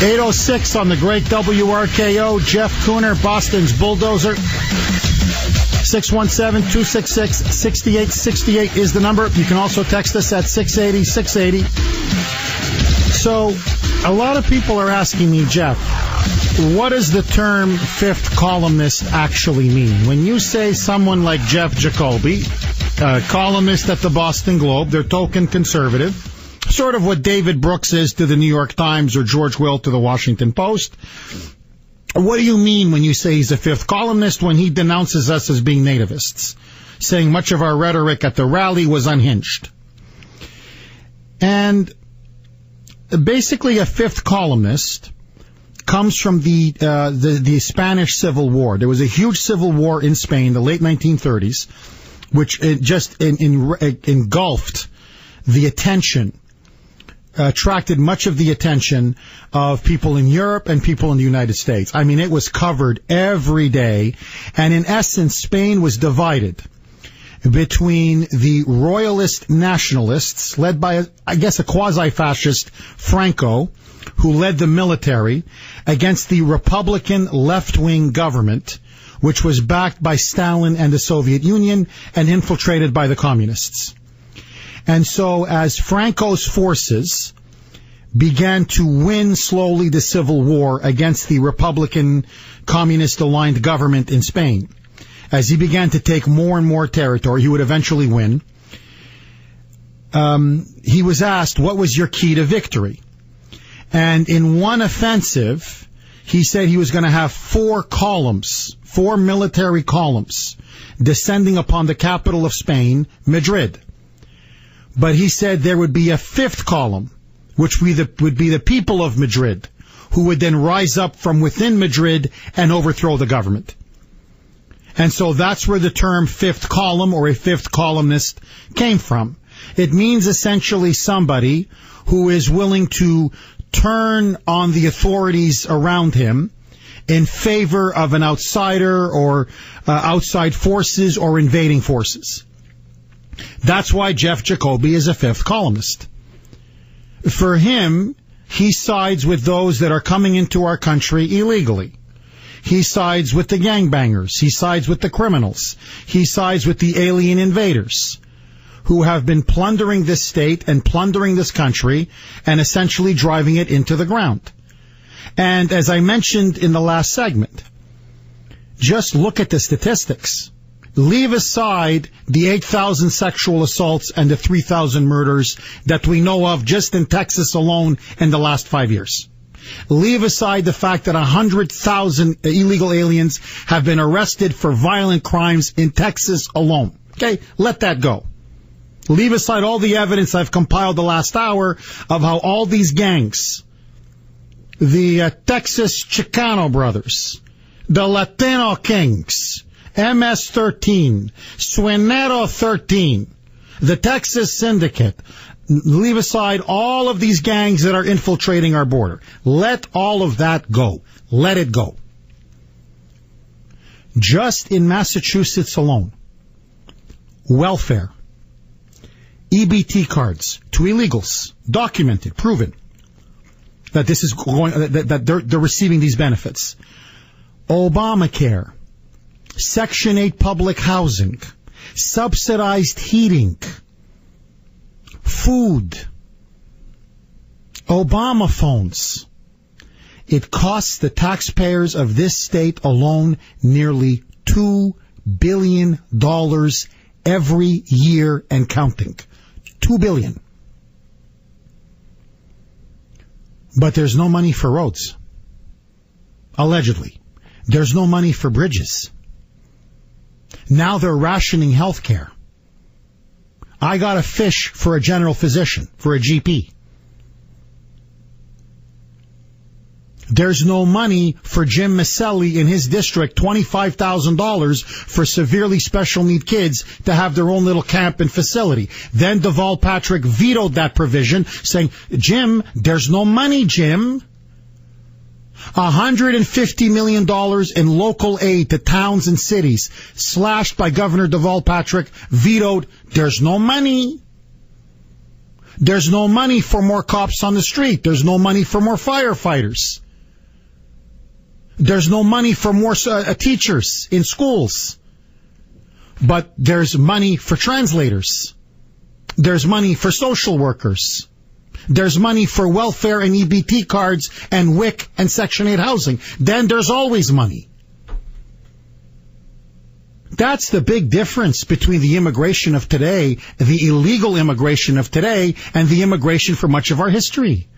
8:06 on the great WRKO. Jeff Kuhner, Boston's bulldozer. 617-266-6868 is the number. You can also text us at 680-680. So, a lot of people are asking me, Jeff, what does the term fifth columnist actually mean? When you say someone like Jeff Jacoby, columnist at the Boston Globe, they're token conservative, sort of what David Brooks is to the New York Times or George Will to the Washington Post. What do you mean when you say he's a fifth columnist when he denounces us as being nativists, saying much of our rhetoric at the rally was unhinged? And basically a fifth columnist comes from the Spanish Civil War. There was a huge civil war in Spain, the late 1930s, which just engulfed the attention, attracted much of the attention of people in Europe and people in the United States. I mean, it was covered every day, and in essence, Spain was divided between the royalist nationalists, led by, I guess, a quasi-fascist Franco, who led the military, against the Republican left-wing government, which was backed by Stalin and the Soviet Union and infiltrated by the communists. And so as Franco's forces began to win slowly the civil war against the Republican communist-aligned government in Spain, as he began to take more and more territory, he would eventually win, he was asked, what was your key to victory? And in one offensive, he said he was going to have 4 military columns, descending upon the capital of Spain, Madrid. But he said there would be a 5th column, which would be the people of Madrid, who would then rise up from within Madrid and overthrow the government. And so that's where the term fifth column or a fifth columnist came from. It means essentially somebody who is willing to turn on the authorities around him in favor of an outsider or outside forces or invading forces. That's why Jeff Jacoby is a fifth columnist. For him, he sides with those that are coming into our country illegally. He sides with the gangbangers. He sides with the criminals. He sides with the alien invaders who have been plundering this state and plundering this country and essentially driving it into the ground. And as I mentioned in the last segment, just look at the statistics. Leave aside the 8,000 sexual assaults and the 3,000 murders that we know of just in Texas alone in the last 5 years. Leave aside the fact that 100,000 illegal aliens have been arrested for violent crimes in Texas alone. Okay, let that go. Leave aside all the evidence I've compiled the last hour of how all these gangs, the Texas Chicano brothers, the Latino Kings, MS-13, Suenero 13, the Texas Syndicate, leave aside all of these gangs that are infiltrating our border. Let all of that go. Let it go. Just in Massachusetts alone, welfare, EBT cards to illegals, documented, proven that this is going, that they're receiving these benefits. Obamacare, Section 8 public housing, subsidized heating, food, Obama phones. It costs the taxpayers of this state alone nearly $2 billion every year and counting. $2 billion. But there's no money for roads. Allegedly. There's no money for bridges. Now they're rationing health care. I got to fish for a general physician, for a GP. There's no money for Jim Maselli in his district, $25,000 for severely special need kids to have their own little camp and facility. Then Deval Patrick vetoed that provision, saying, Jim, there's no money, Jim. $150 million in local aid to towns and cities, slashed by Governor Deval Patrick, vetoed, there's no money. There's no money for more cops on the street. There's no money for more firefighters. There's no money for more teachers in schools. But there's money for translators. There's money for social workers. There's money for welfare and EBT cards and WIC and Section 8 housing. Then there's always money. That's the big difference between the immigration of today, the illegal immigration of today, and the immigration for much of our history.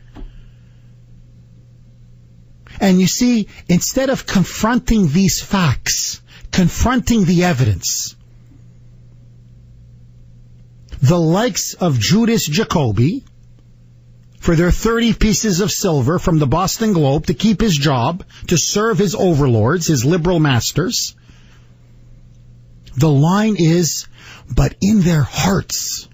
And you see, instead of confronting these facts, confronting the evidence, the likes of Judas Jacoby, for their 30 pieces of silver from the Boston Globe to keep his job, to serve his overlords, his liberal masters, the line is, but in their hearts,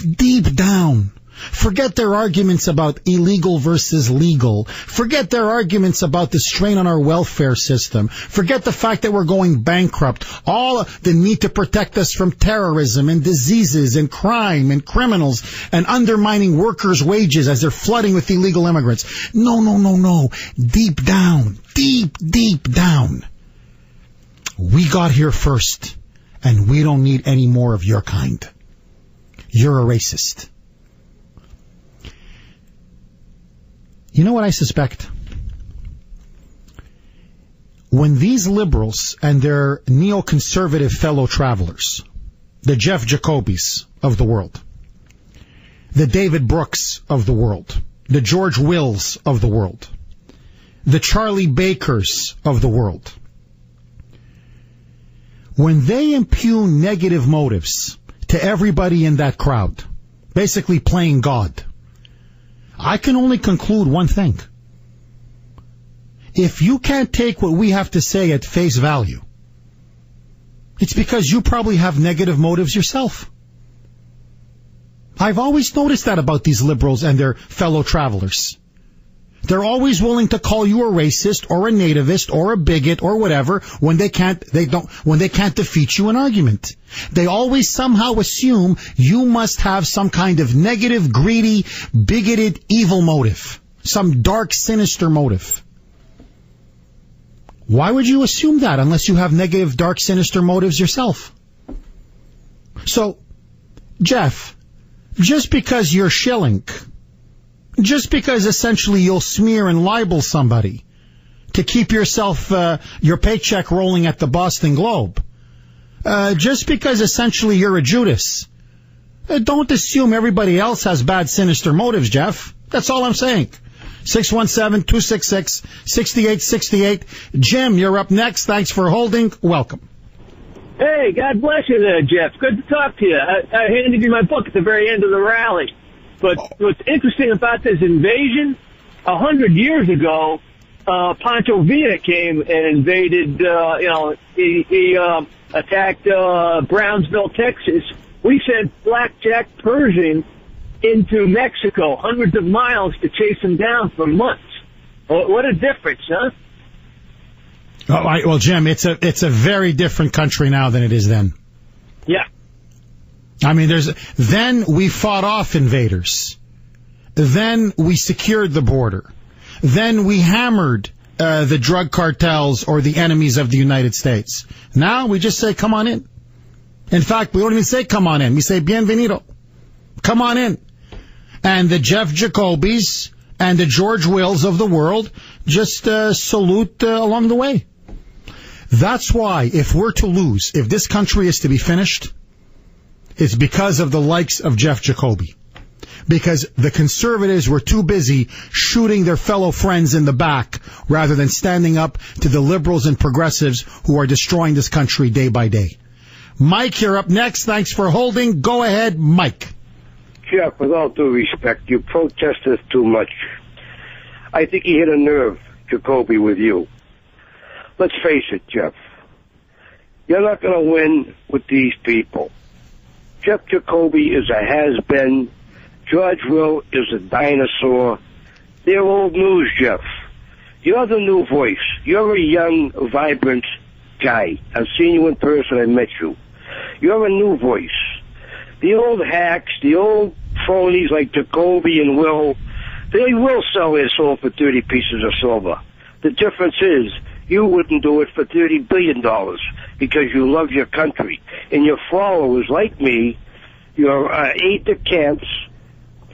deep down, forget their arguments about illegal versus legal. Forget their arguments about the strain on our welfare system. Forget the fact that we're going bankrupt. All the need to protect us from terrorism and diseases and crime and criminals and undermining workers' wages as they're flooding with illegal immigrants. No. Deep down. We got here first, and we don't need any more of your kind. You're a racist. You know what I suspect? When these liberals and their neoconservative fellow travelers, the Jeff Jacobys of the world, the David Brooks of the world, the George Wills of the world, the Charlie Bakers of the world, when they impugn negative motives to everybody in that crowd, basically playing God, I can only conclude one thing. If you can't take what we have to say at face value, it's because you probably have negative motives yourself. I've always noticed that about these liberals and their fellow travelers. They're always willing to call you a racist or a nativist or a bigot or whatever when they can't defeat you in argument. They always somehow assume you must have some kind of negative, greedy, bigoted, evil motive. Some dark, sinister motive. Why would you assume that unless you have negative, dark, sinister motives yourself? So, Jeff, just because you're shilling, just because essentially you'll smear and libel somebody to keep yourself, your paycheck rolling at the Boston Globe, just because essentially you're a Judas, don't assume everybody else has bad, sinister motives, Jeff. That's all I'm saying. 617-266-6868. Jim, you're up next. Thanks for holding. Welcome. Hey, God bless you there, Jeff. Good to talk to you. I handed you my book at the very end of the rally. But what's interesting about this invasion, 100 years ago, Pancho Villa came and invaded, he attacked Brownsville, Texas. We sent blackjack Pershing into Mexico, hundreds of miles to chase him down for months. What a difference, huh? Well, Jim, it's a very different country now than it is then. Yeah. I mean, then we fought off invaders. Then we secured the border. Then we hammered the drug cartels or the enemies of the United States. Now we just say, come on in. In fact, we don't even say come on in. We say bienvenido. Come on in. And the Jeff Jacobys and the George Wills of the world just salute along the way. That's why if we're to lose, if this country is to be finished, it's because of the likes of Jeff Jacoby. Because the conservatives were too busy shooting their fellow friends in the back rather than standing up to the liberals and progressives who are destroying this country day by day. Mike, you're up next. Thanks for holding. Go ahead, Mike. Jeff, with all due respect, you protest this too much. I think he hit a nerve, Jacoby, with you. Let's face it, Jeff. You're not going to win with these people. Jeff Jacoby is a has-been. George Will is a dinosaur. They're old news, Jeff. You're the new voice. You're a young, vibrant guy. I've seen you in person. I met you. You're a new voice. The old hacks, the old phonies like Jacoby and Will, they will sell their soul for 30 pieces of silver. The difference is, you wouldn't do it for $30 billion because you love your country. And your followers, like me, your aide-de-camps,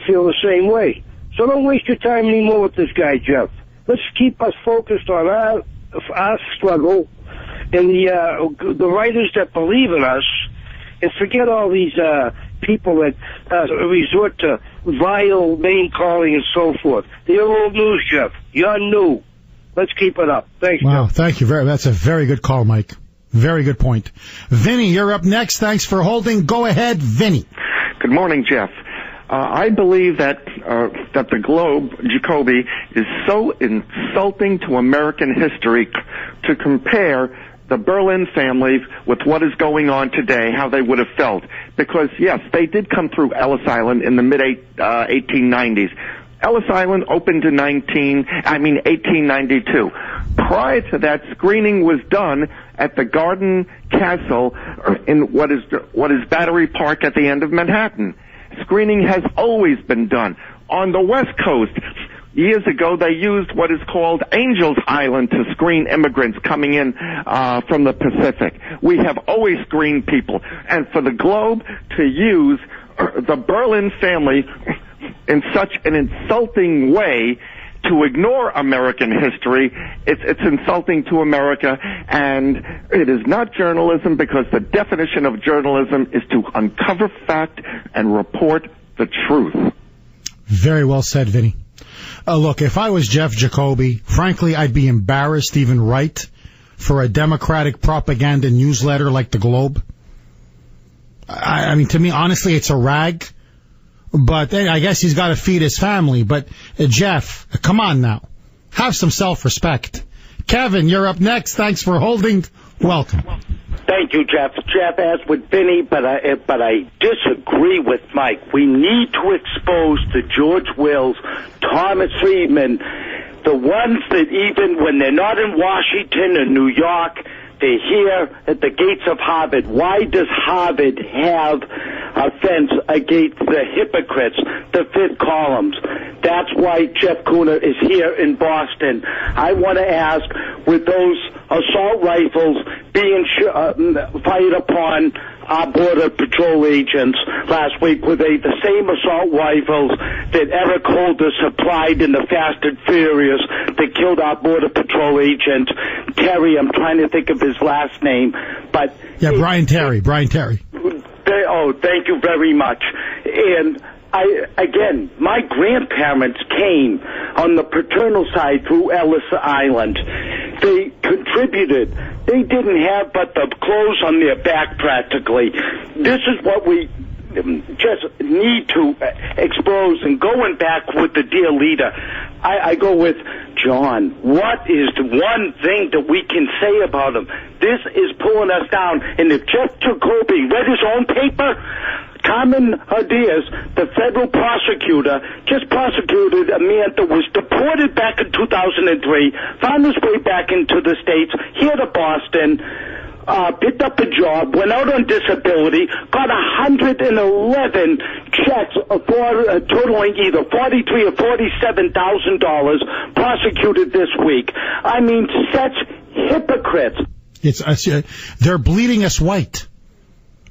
feel the same way. So don't waste your time anymore with this guy, Jeff. Let's keep us focused on our struggle and the writers that believe in us, and forget all these people that resort to vile name-calling and so forth. They're old news, Jeff. You're new. Let's keep it up. Thanks, wow, Jeff. Thank you that's a very good call, Mike. Very good point. Vinny, you're up next. Thanks for holding. Go ahead, Vinny. Good morning, Jeff. I believe that the Globe, Jacoby, is so insulting to American history to compare the Berlin family with what is going on today, how they would have felt. Because, yes, they did come through Ellis Island in the mid-1890s. Ellis Island opened in 1892. Prior to that, screening was done at the Garden Castle in what is Battery Park at the end of Manhattan. Screening has always been done. On the West Coast, years ago, they used what is called Angels Island to screen immigrants coming in from the Pacific. We have always screened people. And for the Globe to use the Berlin family in such an insulting way to ignore American history, it's insulting to America, and it is not journalism, because the definition of journalism is to uncover fact and report the truth. Very well said, Vinny. Look, if I was Jeff Jacoby, frankly, I'd be embarrassed to even write for a Democratic propaganda newsletter like the Globe. I mean, to me, honestly, it's a rag. But I guess he's got to feed his family. But, Jeff, come on now. Have some self-respect. Kevin, you're up next. Thanks for holding. Welcome. Thank you, Jeff. Jeff, as with Vinny, but I disagree with Mike. We need to expose the George Wills, Thomas Friedman, the ones that even when they're not in Washington or New York, they're here at the gates of Harvard. Why does Harvard have a fence against the hypocrites, the fifth columns? That's why Jeff Kuhner is here in Boston. I want to ask, with those assault rifles being fired upon our Border Patrol agents last week, were they the same assault rifles that Eric Holder supplied in the Fast and Furious that killed our Border Patrol agent, Terry? I'm trying to think of his last name. But yeah, Brian Terry. Oh, thank you very much. And again, my grandparents came on the paternal side through Ellis Island. They contributed. They didn't have but the clothes on their back practically. This is what we just need to expose. And going back with the dear leader, I go with John. What is the one thing that we can say about him? This is pulling us down. And if Jeff Jacoby read his own paper, Carmen Diaz, the federal prosecutor, just prosecuted a man that was deported back in 2003, found his way back into the States, here to Boston, picked up a job, went out on disability, got 111 checks for totaling either $43,000 or $47,000, prosecuted this week. I mean, such hypocrites. They're bleeding us white.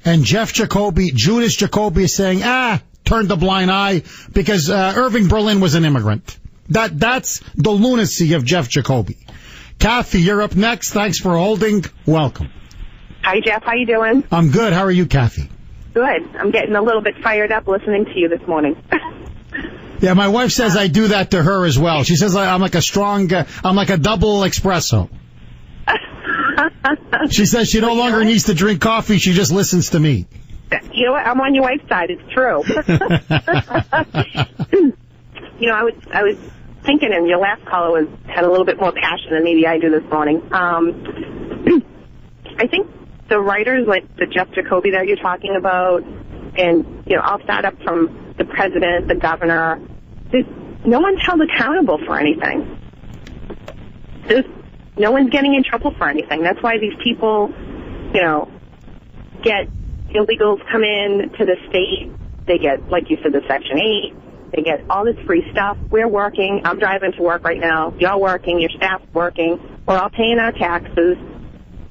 And Jeff Jacoby, Judas Jacoby is saying, turned a blind eye because Irving Berlin was an immigrant. That's the lunacy of Jeff Jacoby. Kathy, you're up next. Thanks for holding. Welcome. Hi, Jeff. How you doing? I'm good. How are you, Kathy? Good. I'm getting a little bit fired up listening to you this morning. Yeah, my wife says I do that to her as well. She says I'm like a double espresso. She says she no longer needs to drink coffee. She just listens to me. You know what? I'm on your wife's side. It's true. You know, I was thinking, and your last caller had a little bit more passion than maybe I do this morning. I think the writers like the Jeff Jacoby that you're talking about, and I'll start up from the president, the governor. No one's held accountable for anything. No one's getting in trouble for anything. That's why these people, get illegals come in to the state They get, like you said, the Section 8. They get all this free stuff. We're working. I'm driving to work right now. You're working. Your staff's working. We're all paying our taxes.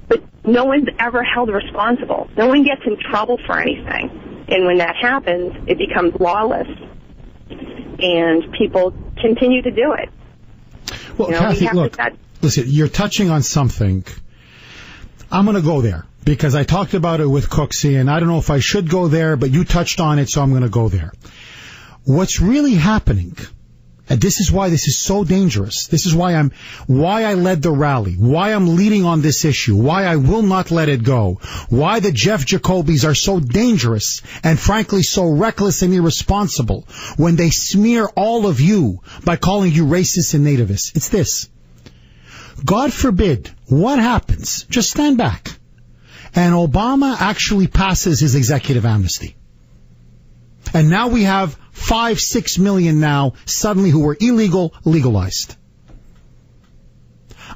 But no one's ever held responsible. No one gets in trouble for anything. And when that happens, it becomes lawless. And people continue to do it. Well, Kathy, look, listen, you're touching on something. I'm going to go there because I talked about it with Cooksey, and I don't know if I should go there, but you touched on it, so I'm going to go there. What's really happening, and this is why this is so dangerous, this is why I led the rally, why I'm leading on this issue, why I will not let it go, why the Jeff Jacobys are so dangerous and frankly so reckless and irresponsible when they smear all of you by calling you racist and nativist. It's this. God forbid, what happens? Just stand back. And Obama actually passes his executive amnesty. And now we have 5-6 million now suddenly who were illegal legalized.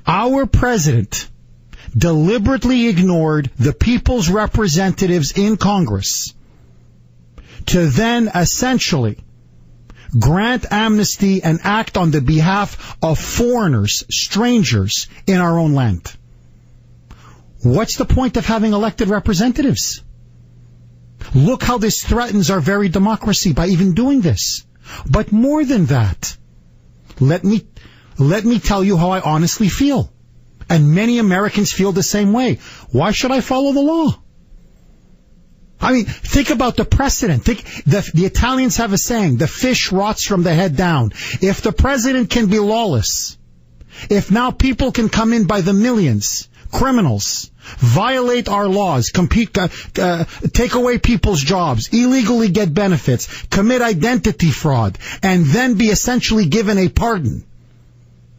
Our president deliberately ignored the people's representatives in Congress to then essentially grant amnesty and act on the behalf of foreigners, strangers in our own land. What's the point of having elected representatives? Look how this threatens our very democracy by even doing this. But more than that, let me tell you how I honestly feel. And many Americans feel the same way. Why should I follow the law? I mean, think about the precedent. The Italians have a saying, the fish rots from the head down. If the president can be lawless, if now people can come in by the millions, criminals, violate our laws, take away people's jobs, illegally get benefits, commit identity fraud, and then be essentially given a pardon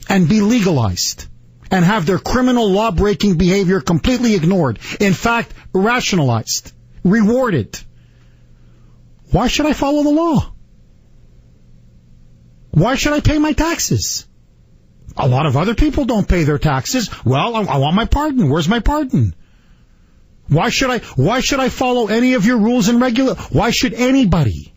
and be legalized and have their criminal law-breaking behavior completely ignored, in fact, rationalized, rewarded. Why should I follow the law? Why should I pay my taxes? A lot of other people don't pay their taxes. Well, I want my pardon. Where's my pardon? Why should I follow any of your rules and why should anybody?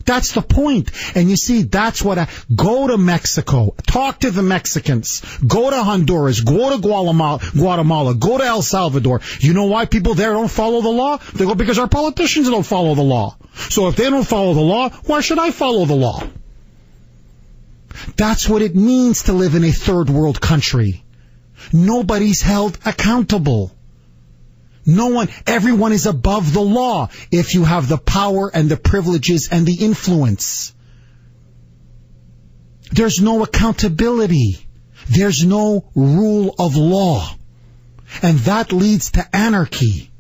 That's the point. And you see, that's what go to Mexico, talk to the Mexicans, go to Honduras, go to Guatemala, go to El Salvador. You know why people there don't follow the law? They go because our politicians don't follow the law. So if they don't follow the law, why should I follow the law? That's what it means to live in a third world country. Nobody's held accountable. Everyone is above the law if you have the power and the privileges and the influence. There's no accountability. There's no rule of law. And that leads to anarchy.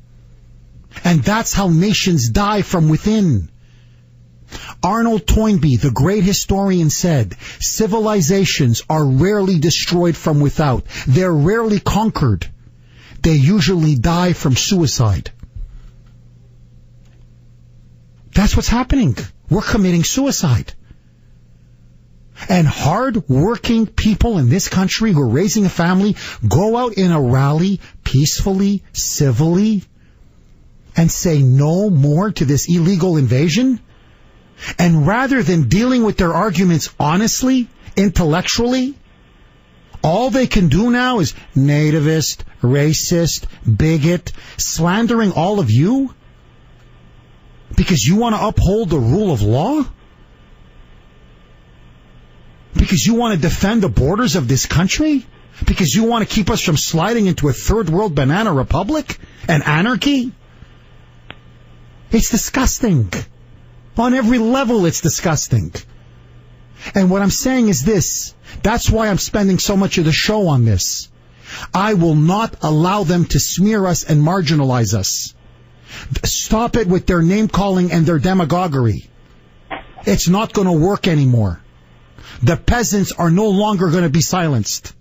And that's how nations die from within. Arnold Toynbee, the great historian, said, civilizations are rarely destroyed from without. They're rarely conquered. They usually die from suicide. That's what's happening. We're committing suicide. And hard-working people in this country who are raising a family go out in a rally peacefully, civilly, and say no more to this illegal invasion. And rather than dealing with their arguments honestly, intellectually, all they can do now is nativist, racist, bigot, slandering all of you because you want to uphold the rule of law? Because you want to defend the borders of this country? Because you want to keep us from sliding into a third world banana republic and anarchy? It's disgusting. On every level, it's disgusting. And what I'm saying is this. That's why I'm spending so much of the show on this. I will not allow them to smear us and marginalize us. Stop it with their name-calling and their demagoguery. It's not going to work anymore. The peasants are no longer going to be silenced.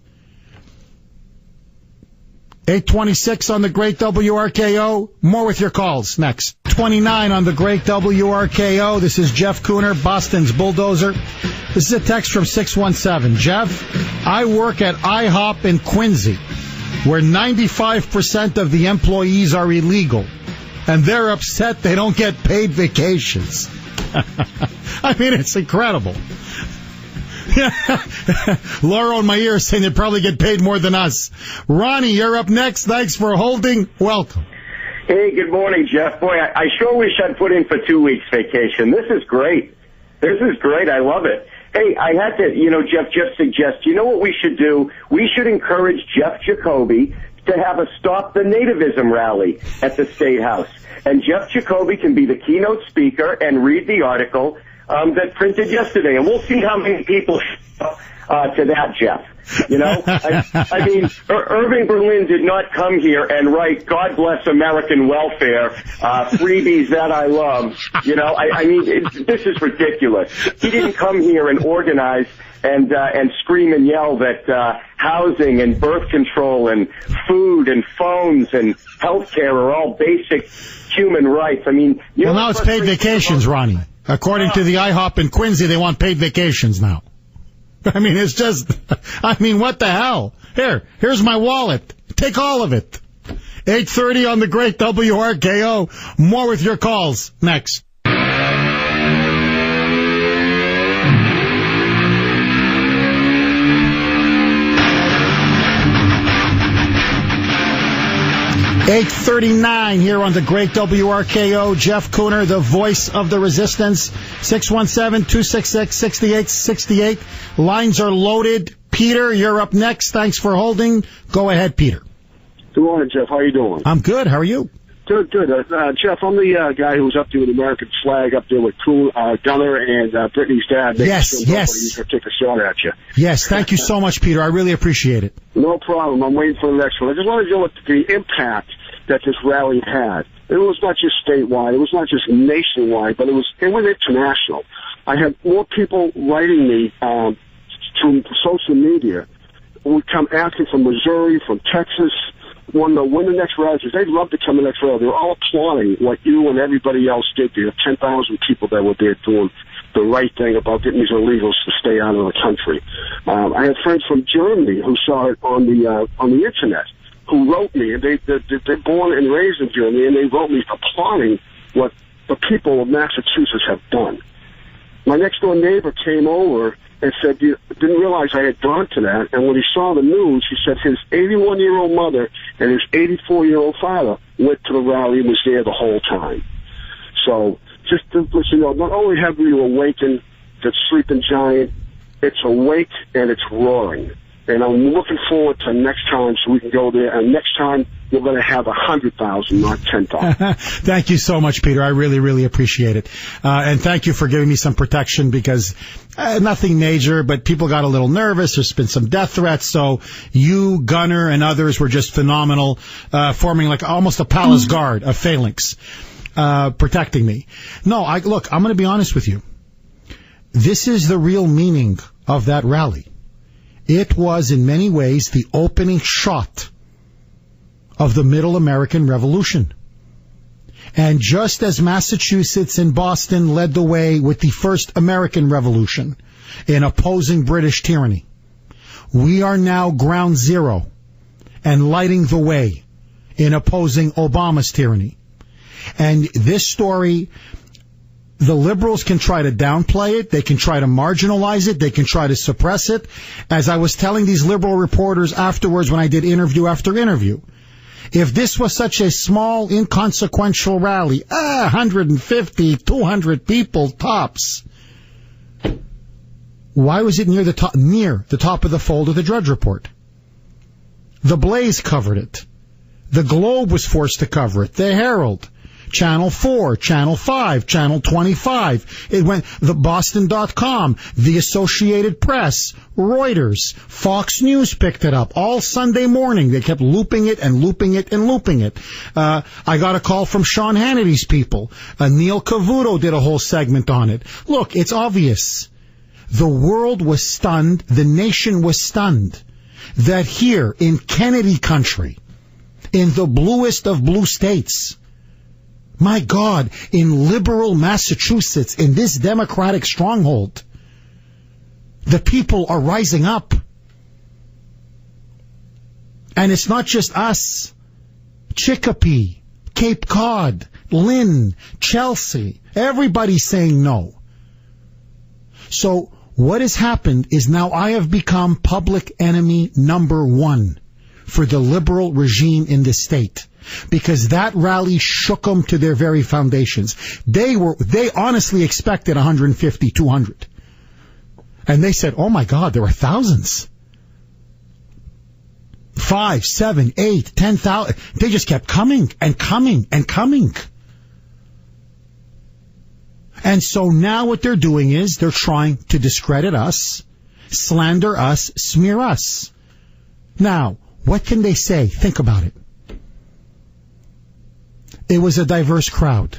826 on the Great WRKO. More with your calls next. 29 on the Great WRKO. This is Jeff Kuhner, Boston's bulldozer. This is a text from 617. Jeff, I work at IHOP in Quincy, where 95% of the employees are illegal, and they're upset they don't get paid vacations. I mean, it's incredible. Laura in my ear saying they probably get paid more than us. Ronnie, you're up next. Thanks for holding. Welcome. Hey, good morning, Jeff. Boy, I sure wish I'd put in for 2 weeks vacation. This is great. I love it. Hey, I had to, Jeff just suggest, you know what we should do? We should encourage Jeff Jacoby to have a Stop the Nativism rally at the State House. And Jeff Jacoby can be the keynote speaker and read the article that printed yesterday. And we'll see how many people show up to that, Jeff. I mean, Irving Berlin did not come here and write "God bless American welfare," freebies that I love. This is ridiculous. He didn't come here and organize and scream and yell that housing and birth control and food and phones and health care are all basic human rights. I mean, well, now it's paid vacations, Ronnie. According to the IHOP in Quincy, they want paid vacations now. I mean, it's just, what the hell? Here's my wallet. Take all of it. 8:30 on the great WRKO. More with your calls next. $8:39 here on the great WRKO. Jeff Kuhner, the voice of the resistance. 617-266-6868. Lines are loaded. Peter, you're up next. Thanks for holding. Go ahead, Peter. Good morning, Jeff. How are you doing? I'm good. How are you? Good. Jeff, I'm the guy who was up there with the American flag up there with Kuhner and Brittany's dad. Yes. To take a shot at you. Yes, thank you so much, Peter. I really appreciate it. No problem. I'm waiting for the next one. I just wanted to know what the impact that this rally had. It was not just statewide. It was not just nationwide, but it was international. I had more people writing me through social media who would come asking from Missouri, from Texas, when the next rally. They'd love to come to the next rally. They were all applauding what you and everybody else did. There were 10,000 people that were there doing the right thing about getting these illegals to stay out of the country. I had friends from Germany who saw it on the internet, who wrote me, and they're born and raised in Germany, and they wrote me applauding what the people of Massachusetts have done. My next door neighbor came over and said, didn't realize I had gone to that, and when he saw the news, he said his 81-year-old mother and his 84-year-old father went to the rally and was there the whole time. So, just to let you know, not only have we awakened the sleeping giant, it's awake and it's roaring. And I'm looking forward to next time so we can go there. And next time, we're going to have 100,000, not 10,000. Thank you so much, Peter. I really, really appreciate it. And thank you for giving me some protection because nothing major, but people got a little nervous. There's been some death threats. So you, Gunner, and others were just phenomenal, forming like almost a palace guard of phalanx, protecting me. No, look, I'm going to be honest with you. This is the real meaning of that rally. It was, in many ways, the opening shot of the Middle American Revolution. And just as Massachusetts and Boston led the way with the first American Revolution in opposing British tyranny, we are now ground zero and lighting the way in opposing Obama's tyranny. And this story, the liberals can try to downplay it. They can try to marginalize it. They can try to suppress it. As I was telling these liberal reporters afterwards when I did interview after interview, if this was such a small, inconsequential rally, 150, 200 people tops, why was it near the top of the fold of the Drudge Report? The Blaze covered it. The Globe was forced to cover it. The Herald. Channel 4, Channel 5, Channel 25. It went the Boston.com, the Associated Press, Reuters, Fox News picked it up all Sunday morning. They kept looping it and looping it and looping it. I got a call from Sean Hannity's people. Neil Cavuto did a whole segment on it. Look, it's obvious. The world was stunned. The nation was stunned that here in Kennedy country, in the bluest of blue states, my God, in liberal Massachusetts, in this Democratic stronghold, the people are rising up. And it's not just us. Chicopee, Cape Cod, Lynn, Chelsea, everybody's saying no. So what has happened is now I have become public enemy number one for the liberal regime in this state, because that rally shook them to their very foundations. They honestly expected 150, 200. And they said, oh my God, there are thousands. 5, 7, 8, 10,000. They just kept coming and coming and coming. And so now what they're doing is they're trying to discredit us, slander us, smear us. Now, what can they say? Think about it. It was a diverse crowd.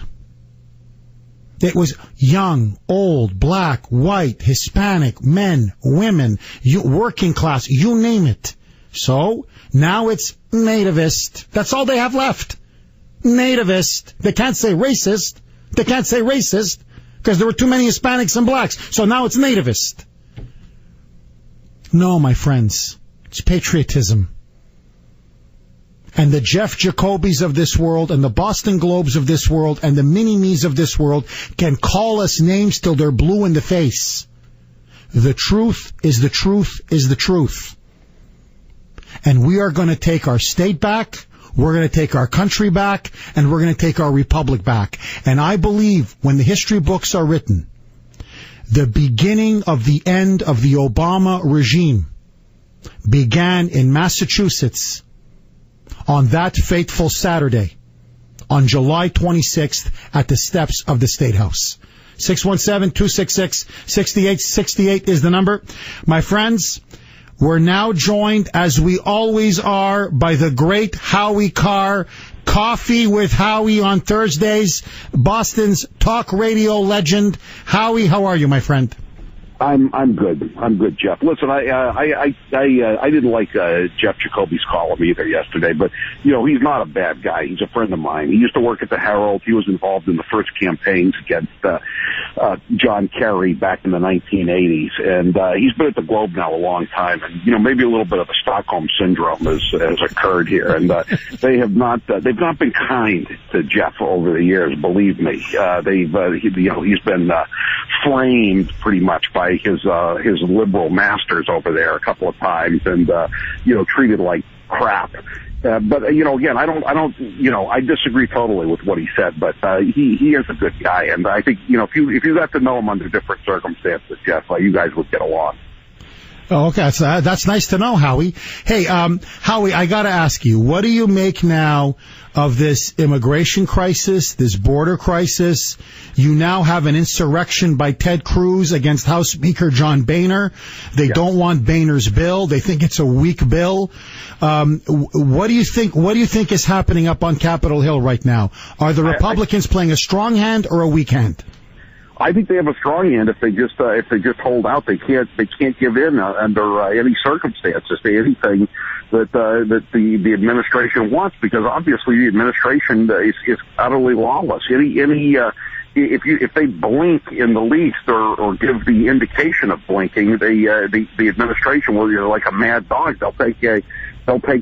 It was young, old, black, white, Hispanic, men, women, working class, you name it. So now it's nativist. That's all they have left. Nativist. They can't say racist. They can't say racist because there were too many Hispanics and blacks. So now it's nativist. No, my friends. It's patriotism. And the Jeff Jacobys of this world and the Boston Globes of this world and the mini-me's of this world can call us names till they're blue in the face. The truth is the truth is the truth. And we are going to take our state back, we're going to take our country back, and we're going to take our republic back. And I believe when the history books are written, the beginning of the end of the Obama regime began in Massachusetts on that fateful Saturday, on July 26th, at the steps of the State House. 617-266-6868 is the number. My friends, we're now joined, as we always are, by the great Howie Carr. Coffee with Howie on Thursdays, Boston's talk radio legend. Howie, how are you, my friend? I'm good. I'm good, Jeff. Listen, I didn't like Jeff Jacoby's column either yesterday, but you know, he's not a bad guy. He's a friend of mine. He used to work at the Herald. He was involved in the first campaigns against John Kerry back in the 1980s, and he's been at the Globe now a long time. And you know, maybe a little bit of a Stockholm syndrome has occurred here, and they've not been kind to Jeff over the years. Believe me, he's been framed pretty much by his liberal masters over there a couple of times, and treated like crap. But again, I disagree totally with what he said, but he is a good guy, and I think if you got to know him under different circumstances, Jeff, you guys would get along. Oh, okay. That's nice to know, Howie. Hey, Howie, I got to ask you, what do you make now of this immigration crisis, this border crisis? You now have an insurrection by Ted Cruz against House Speaker John Boehner. They don't want Boehner's bill. They think it's a weak bill. What do you think is happening up on Capitol Hill right now? Are the Republicans playing a strong hand or a weak hand? I think they have a strong hand if they just hold out. They can't give in under any circumstances to anything that the administration wants, because obviously the administration is utterly lawless. If they blink in the least or give the indication of blinking, the administration will, like a mad dog. They'll take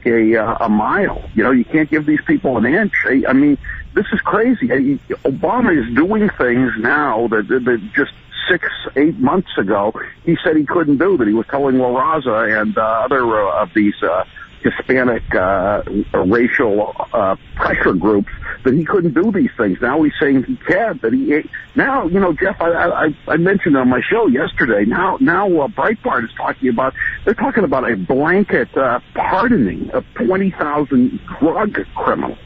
a mile. You can't give these people an inch. I mean, this is crazy. Obama is doing things now that just 6-8 months ago he said he couldn't do, that he was telling La Raza and other of these Hispanic racial pressure groups that he couldn't do these things. Now he's saying he can. Now, Jeff, I mentioned on my show yesterday, now Breitbart is talking about a blanket pardoning of 20,000 drug criminals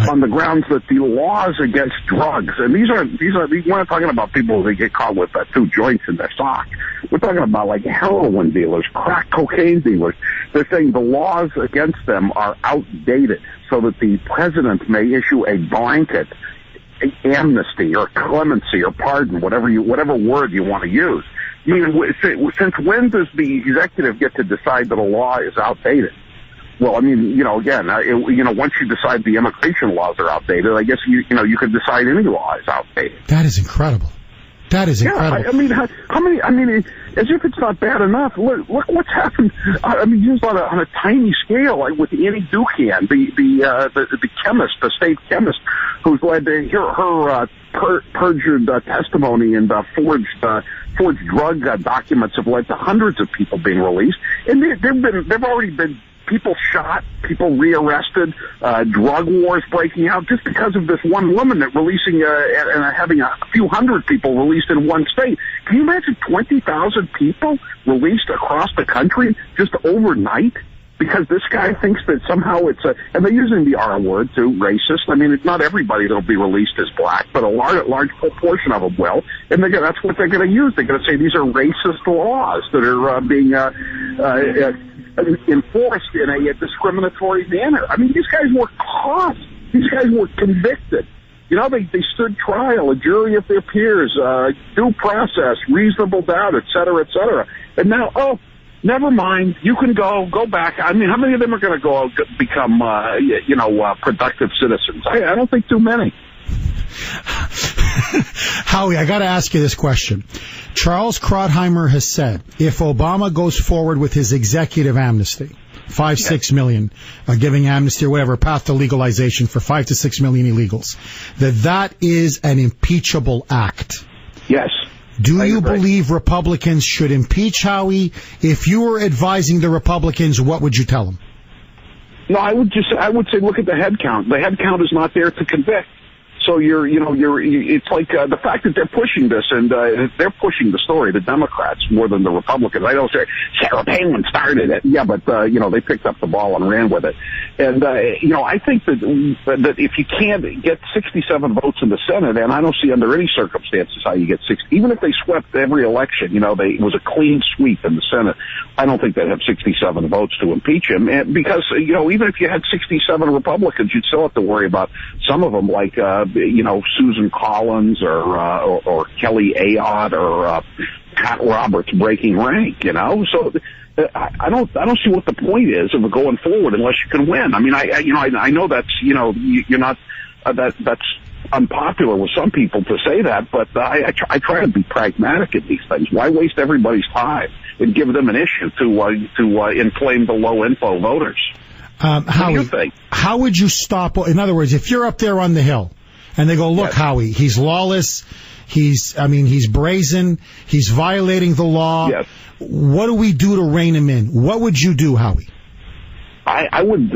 on the grounds that the laws against drugs, and we're not talking about people who get caught with 2 joints in their sock. We're talking about like heroin dealers, crack cocaine dealers. They're saying the laws against them are outdated, so that the president may issue a blanket amnesty or clemency or pardon, whatever word you want to use. I mean, since when does the executive get to decide that a law is outdated? Well, I mean, again, once you decide the immigration laws are outdated, I guess you could decide any law is outdated. That is incredible. That is incredible. I mean, how many? I mean, as if it's not bad enough. Look what's happened. I mean, just on a tiny scale, like with Annie Ducan, the chemist, the state chemist, who's led to her perjured testimony and forged drug documents have led to hundreds of people being released, and there've already been people shot, people rearrested, drug wars breaking out just because of this one woman that releasing and having a few hundred people released in one state. Can you imagine 20,000 people released across the country just overnight? Because this guy thinks that somehow and they're using the R word too, racist. I mean, it's not everybody that'll be released as black, but a large proportion of them will. And that's what they're going to use. They're going to say these are racist laws that are being enforced in a discriminatory manner. I mean, these guys were caught. These guys were convicted. You know, they stood trial, a jury of their peers, due process, reasonable doubt, et cetera, et cetera. And now, never mind. You can go back. I mean, how many of them are going to go become, productive citizens? I don't think too many. Howie, I got to ask you this question. Charles Krautheimer has said if Obama goes forward with his executive amnesty, 6 million, giving amnesty or whatever, path to legalization for 5 to 6 million illegals, that is an impeachable act. Yes. Do you believe Republicans should impeach Howie? If you were advising the Republicans, what would you tell them? No, I would say look at the head count. The head count is not there to convict. So it's like the fact that they're pushing this, and they're pushing the story, the Democrats, more than the Republicans. I don't say Sarah Palin started it. Yeah, but, they picked up the ball and ran with it. And, I think that if you can't get 67 votes in the Senate, and I don't see under any circumstances how you get 60, even if they swept every election, it was a clean sweep in the Senate, I don't think they'd have 67 votes to impeach him. And because, even if you had 67 Republicans, you'd still have to worry about some of them, like, Susan Collins or Kelly Ayotte or Pat Roberts breaking rank, So I don't see what the point is of going forward unless you can win. I mean, I know that's you're not that's unpopular with some people to say that, but I try to be pragmatic at these things. Why waste everybody's time and give them an issue to inflame the low info voters? Howie, how would you stop? In other words, if you're up there on the Hill and they go, look, yes, Howie, he's lawless, he's brazen, he's violating the law. Yes. What do we do to rein him in? What would you do, Howie? I would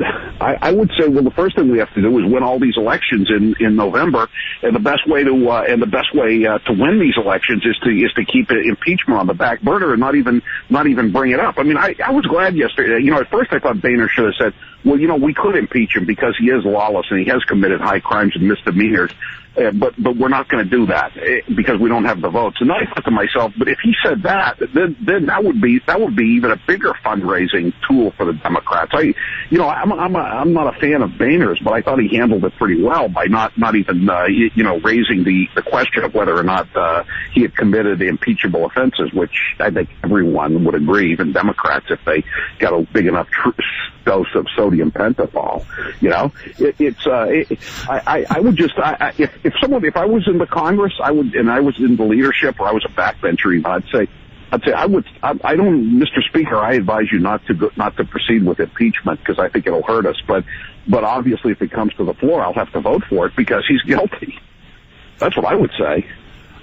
say, well, the first thing we have to do is win all these elections in November, and the best way to win these elections is to keep impeachment on the back burner and not even bring it up. I mean, I was glad yesterday. At first I thought Boehner should have said, well, we could impeach him because he is lawless and he has committed high crimes and misdemeanors. But we're not going to do that because we don't have the votes. And I thought to myself, but if he said that, then that would be even a bigger fundraising tool for the Democrats. I'm not a fan of Boehner's, but I thought he handled it pretty well by not even raising the question of whether or not he had committed impeachable offenses, which I think everyone would agree, even Democrats, if they got a big enough dose of sodium pentothal. I would just if I was in the Congress, I was in the leadership, or I was a backbencher, I'd say, Mr. Speaker, I advise you not to proceed with impeachment because I think it'll hurt us. But obviously, if it comes to the floor, I'll have to vote for it because he's guilty. That's what I would say.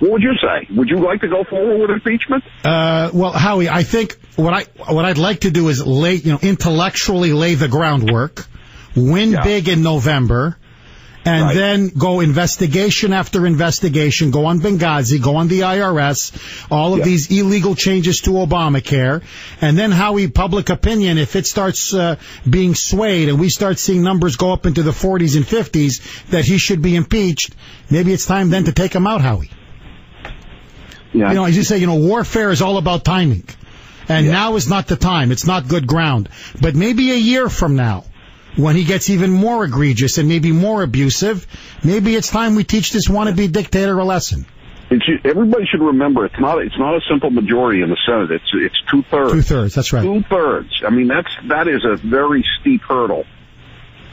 What would you say? Would you like to go forward with impeachment? Well, Howie, I think what I'd like to do is intellectually lay the groundwork, win big in November. And then go investigation after investigation, go on Benghazi, go on the IRS, all of these illegal changes to Obamacare. And then Howie, public opinion, if it starts being swayed and we start seeing numbers go up into the 40s and 50s that he should be impeached, maybe it's time then to take him out, Howie. Yeah. As you say, warfare is all about timing. And now is not the time. It's not good ground. But maybe a year from now, when he gets even more egregious and maybe more abusive, maybe it's time we teach this wannabe dictator a lesson. Everybody should remember it's not a simple majority in the Senate. It's 2/3. 2/3. That's right. 2/3. I mean, that is a very steep hurdle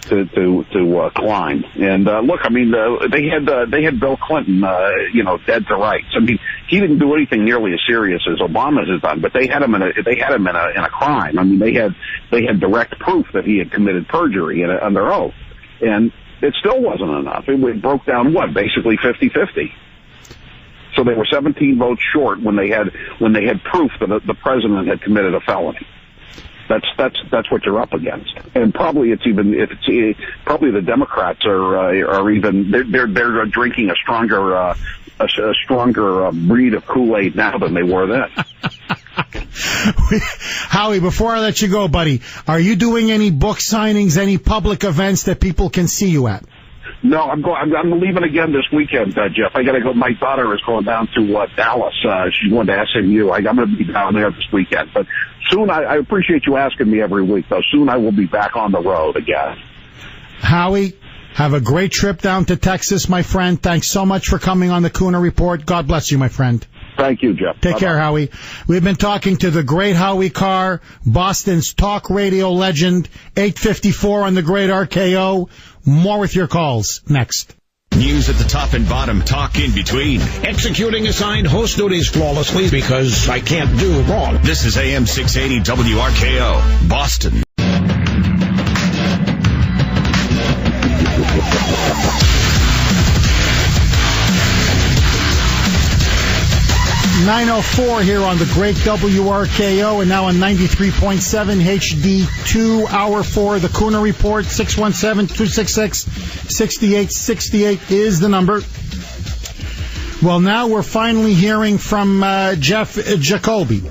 to climb. And look, I mean, they had Bill Clinton, dead to rights. I mean, he didn't do anything nearly as serious as Obama has done, but they had him in a crime. I mean, they had direct proof that he had committed perjury under oath, and it still wasn't enough. It broke down basically 50-50. So they were 17 votes short when they had proof that the president had committed a felony. That's what you're up against, and probably probably the Democrats are even they're drinking a stronger breed of Kool-Aid now than they were then. Howie, before I let you go, buddy, are you doing any book signings, any public events that people can see you at? No, I'm leaving again this weekend, Jeff. I gotta go. My daughter is going down to Dallas. She's going to SMU. I'm going to be down there this weekend. But soon, I appreciate you asking me every week, though. Soon I will be back on the road again. Howie, have a great trip down to Texas, my friend. Thanks so much for coming on the Kuhner Report. God bless you, my friend. Thank you, Jeff. Take care, Howie. We've been talking to the great Howie Carr, Boston's talk radio legend, 8:54 on the great RKO. More with your calls next. News at the top and bottom, talk in between. Executing assigned host duties flawlessly because I can't do wrong. This is AM 680 WRKO, Boston. 9:04 here on the great WRKO, and now on 93.7 HD2, hour 4, the Kuhner Report. 617-266-6868 is the number. Well, now we're finally hearing from Jeff Jacoby.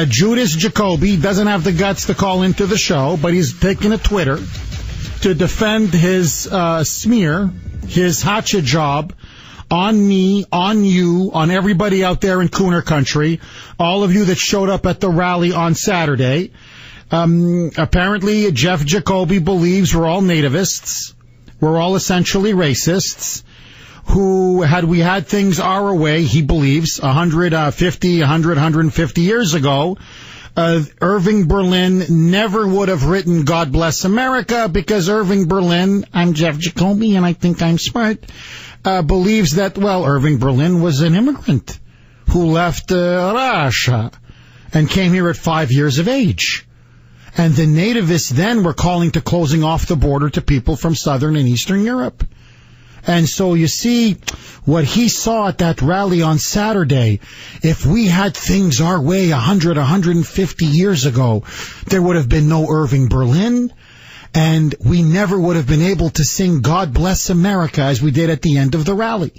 Judas Jacoby doesn't have the guts to call into the show, but he's taken to Twitter to defend his smear, his hatchet job, on me, on you, on everybody out there in Kuhner country, all of you that showed up at the rally on Saturday. Apparently, Jeff Jacoby believes we're all nativists. We're all essentially racists who, had we had things our way, he believes, 150 years ago, Irving Berlin never would have written God Bless America, because Irving Berlin, I'm Jeff Jacoby and I think I'm smart, believes that, well, Irving Berlin was an immigrant who left Russia and came here at 5 years of age. And the nativists then were calling to closing off the border to people from Southern and Eastern Europe. And so you see what he saw at that rally on Saturday. If we had things our way 150 years ago, there would have been no Irving Berlin, and we never would have been able to sing God Bless America as we did at the end of the rally.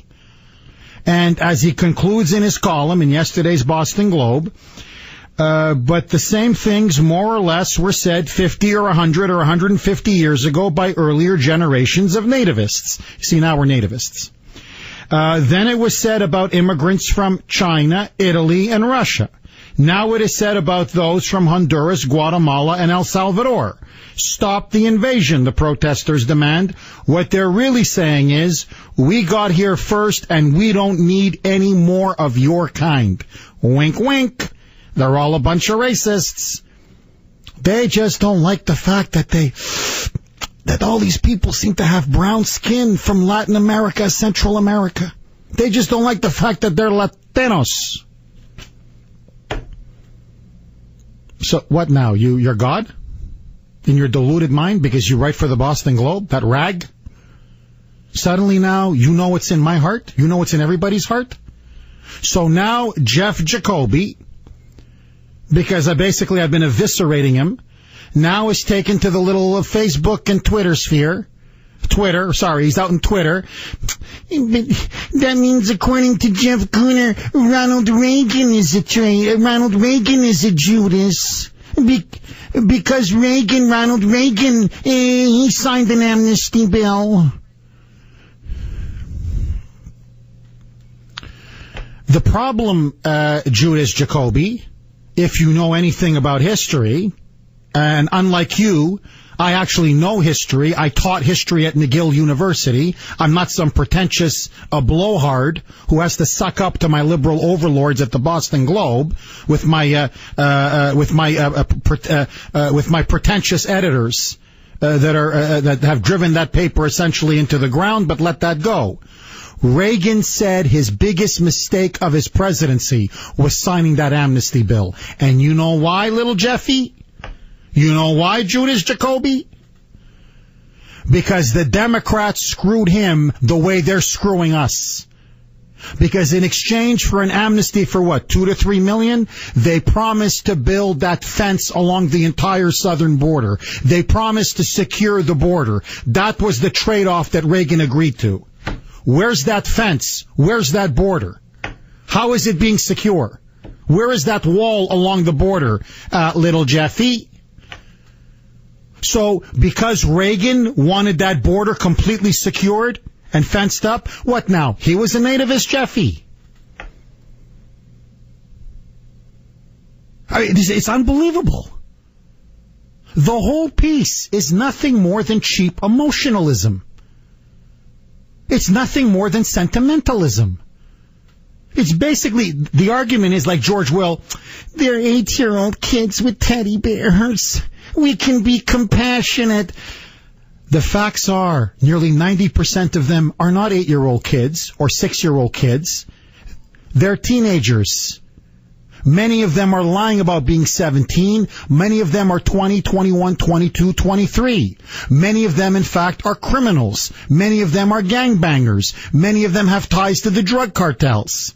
And as he concludes in his column in yesterday's Boston Globe, but the same things more or less were said 50 or 100 or 150 years ago by earlier generations of nativists. See, now we're nativists. Then it was said about immigrants from China, Italy, and Russia. Now it is said about those from Honduras, Guatemala, and El Salvador. Stop the invasion, the protesters demand. What they're really saying is, we got here first and we don't need any more of your kind. Wink, wink. They're all a bunch of racists. They just don't like the fact that all these people seem to have brown skin from Latin America, Central America. They just don't like the fact that they're Latinos. So what now? You're God? In your deluded mind because you write for the Boston Globe, that rag? Suddenly now you know what's in my heart? You know what's in everybody's heart? So now Jeff Jacoby, because I've been eviscerating him, now is taken to the little Facebook and Twitter sphere. He's out in Twitter. That means, according to Jeff Kuhner, Ronald Reagan is a Judas. Because Ronald Reagan, he signed an amnesty bill. The problem, Judas Jacoby, if you know anything about history, and unlike you, I actually know history. I taught history at McGill University. I'm not some pretentious blowhard who has to suck up to my liberal overlords at the Boston Globe with my pretentious editors that have driven that paper essentially into the ground. But let that go. Reagan said his biggest mistake of his presidency was signing that amnesty bill. And you know why, little Jeffy? You know why, Judas Jacoby? Because the Democrats screwed him the way they're screwing us. Because in exchange for an amnesty for what, 2 to 3 million, they promised to build that fence along the entire southern border. They promised to secure the border. That was the trade-off that Reagan agreed to. Where's that fence? Where's that border? How is it being secure? Where is that wall along the border, little Jeffy? So, because Reagan wanted that border completely secured and fenced up, what now? He was a nativist, Jeffy. I mean, it's unbelievable. The whole piece is nothing more than cheap emotionalism. It's nothing more than sentimentalism. It's basically, the argument is like George Will, they're 8-year-old kids with teddy bears. We can be compassionate. The facts are, nearly 90% of them are not 8-year-old kids or 6-year-old kids. They're teenagers. Many of them are lying about being 17. Many of them are 20, 21, 22, 23. Many of them, in fact, are criminals. Many of them are gangbangers. Many of them have ties to the drug cartels.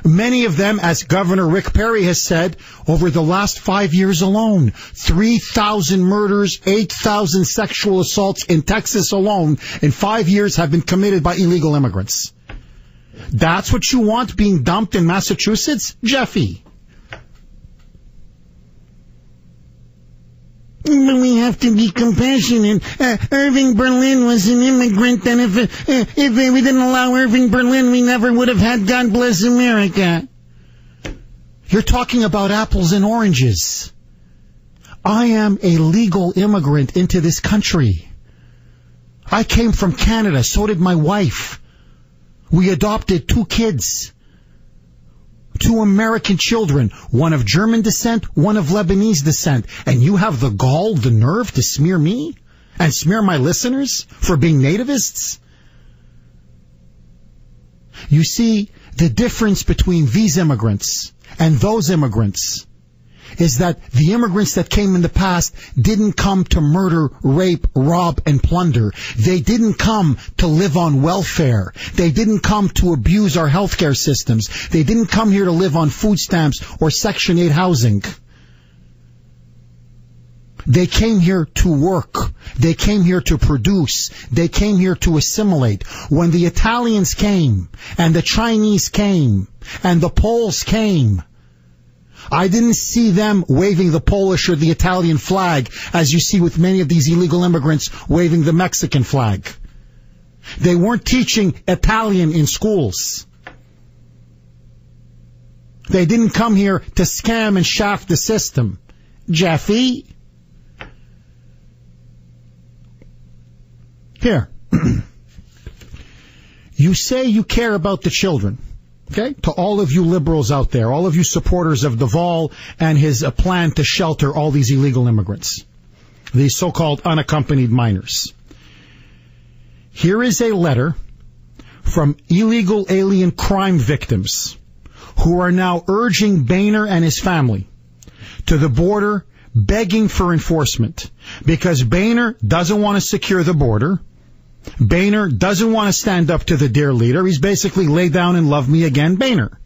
Many of them, as Governor Rick Perry has said, over the last 5 years alone, 3,000 murders, 8,000 sexual assaults in Texas alone in 5 years have been committed by illegal immigrants. That's what you want being dumped in Massachusetts? Jeffy. But we have to be compassionate. Irving Berlin was an immigrant, and if we didn't allow Irving Berlin, we never would have had God Bless America. You're talking about apples and oranges. I am a legal immigrant into this country. I came from Canada, so did my wife. We adopted 2 kids. 2 American children, one of German descent, one of Lebanese descent. And you have the gall, the nerve to smear me and smear my listeners for being nativists? You see, the difference between these immigrants and those immigrants is that the immigrants that came in the past didn't come to murder, rape, rob, and plunder. They didn't come to live on welfare. They didn't come to abuse our healthcare systems. They didn't come here to live on food stamps or Section 8 housing. They came here to work. They came here to produce. They came here to assimilate. When the Italians came, and the Chinese came, and the Poles came, I didn't see them waving the Polish or the Italian flag as you see with many of these illegal immigrants waving the Mexican flag. They weren't teaching Italian in schools. They didn't come here to scam and shaft the system. Jeffy? Here. You say you care about the children. Okay, to all of you liberals out there, all of you supporters of Duvall and his plan to shelter all these illegal immigrants, these so-called unaccompanied minors. Here is a letter from illegal alien crime victims who are now urging Boehner and his family to the border, begging for enforcement, because Boehner doesn't want to secure the border. Boehner doesn't want to stand up to the dear leader. He's basically lay down and love me again, Boehner.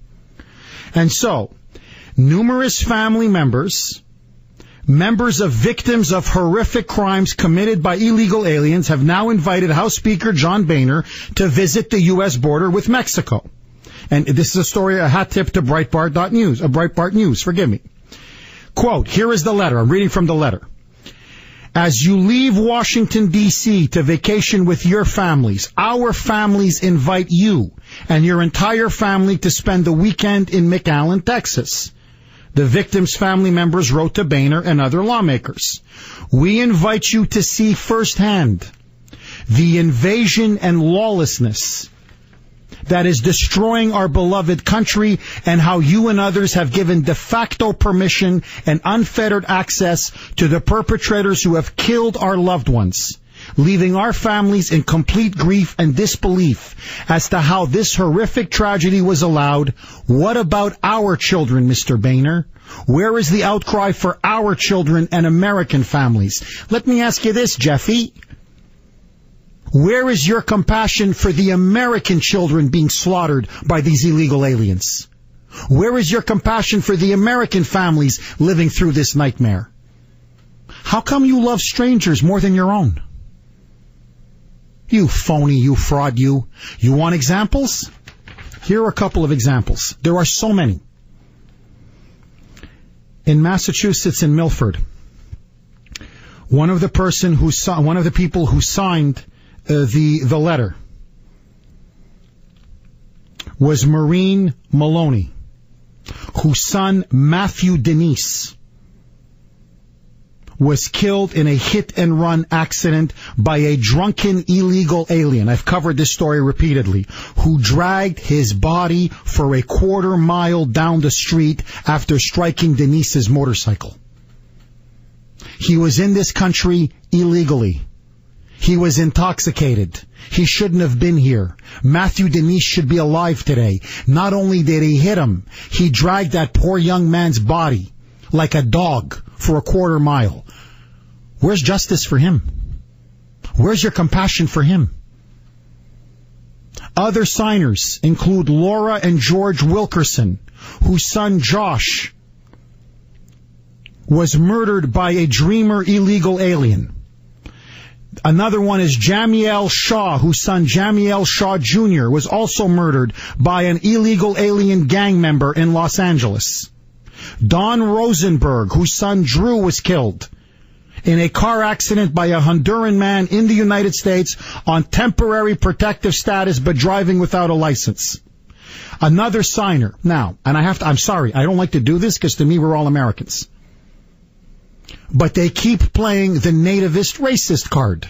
And so, numerous family members of victims of horrific crimes committed by illegal aliens have now invited House Speaker John Boehner to visit the U.S. border with Mexico. And this is a story, a hat tip to Breitbart News, forgive me. Quote, here is the letter. I'm reading from the letter. As you leave Washington, D.C. to vacation with your families, our families invite you and your entire family to spend the weekend in McAllen, Texas. The victims' family members wrote to Boehner and other lawmakers. We invite you to see firsthand the invasion and lawlessness that is destroying our beloved country, and how you and others have given de facto permission and unfettered access to the perpetrators who have killed our loved ones. leaving our families in complete grief and disbelief as to how this horrific tragedy was allowed. What about our children, Mr. Boehner? Where is the outcry for our children and American families? Let me ask you this, Jeffy. Where is your compassion for the American children being slaughtered by these illegal aliens? Where is your compassion for the American families living through this nightmare? How come you love strangers more than your own? You phony, you fraud, you. You want examples? Here are a couple of examples. There are so many. In Massachusetts, in Milford, one of the people who signed the letter was Maureen Maloney, whose son Matthew Denise was killed in a hit-and-run accident by a drunken illegal alien. I've covered this story repeatedly, who dragged his body for a quarter mile down the street after striking Denise's motorcycle. He was in this country illegally. He was intoxicated. He shouldn't have been here. Matthew Denise should be alive today. Not only did he hit him, he dragged that poor young man's body like a dog for a quarter mile. Where's justice for him? Where's your compassion for him? Other signers include Laura and George Wilkerson, whose son Josh was murdered by a dreamer illegal alien. Another one is Jamiel Shaw, whose son Jamiel Shaw Jr. was also murdered by an illegal alien gang member in Los Angeles. Don Rosenberg, whose son Drew was killed in a car accident by a Honduran man in the United States on temporary protective status but driving without a license. Another signer. Now, and I'm sorry, I don't like to do this because to me we're all Americans. But they keep playing the nativist racist card.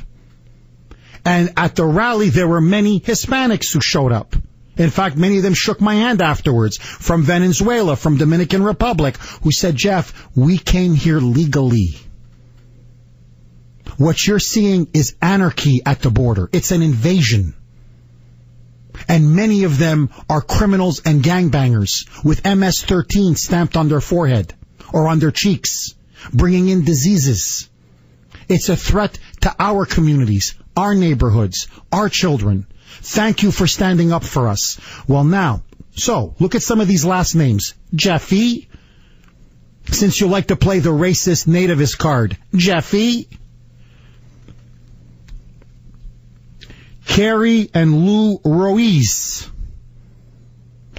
And at the rally there were many Hispanics who showed up. In fact, many of them shook my hand afterwards, from Venezuela, from Dominican Republic, who said, Jeff, we came here legally. What you're seeing is anarchy at the border. It's an invasion. And many of them are criminals and gangbangers with MS-13 stamped on their forehead or on their cheeks, bringing in diseases. It's a threat to our communities, our neighborhoods, our children. Thank you for standing up for us. Well, now, so, look at some of these last names. Jeffy, since you like to play the racist nativist card. Jeffy. Carrie and Lou Ruiz.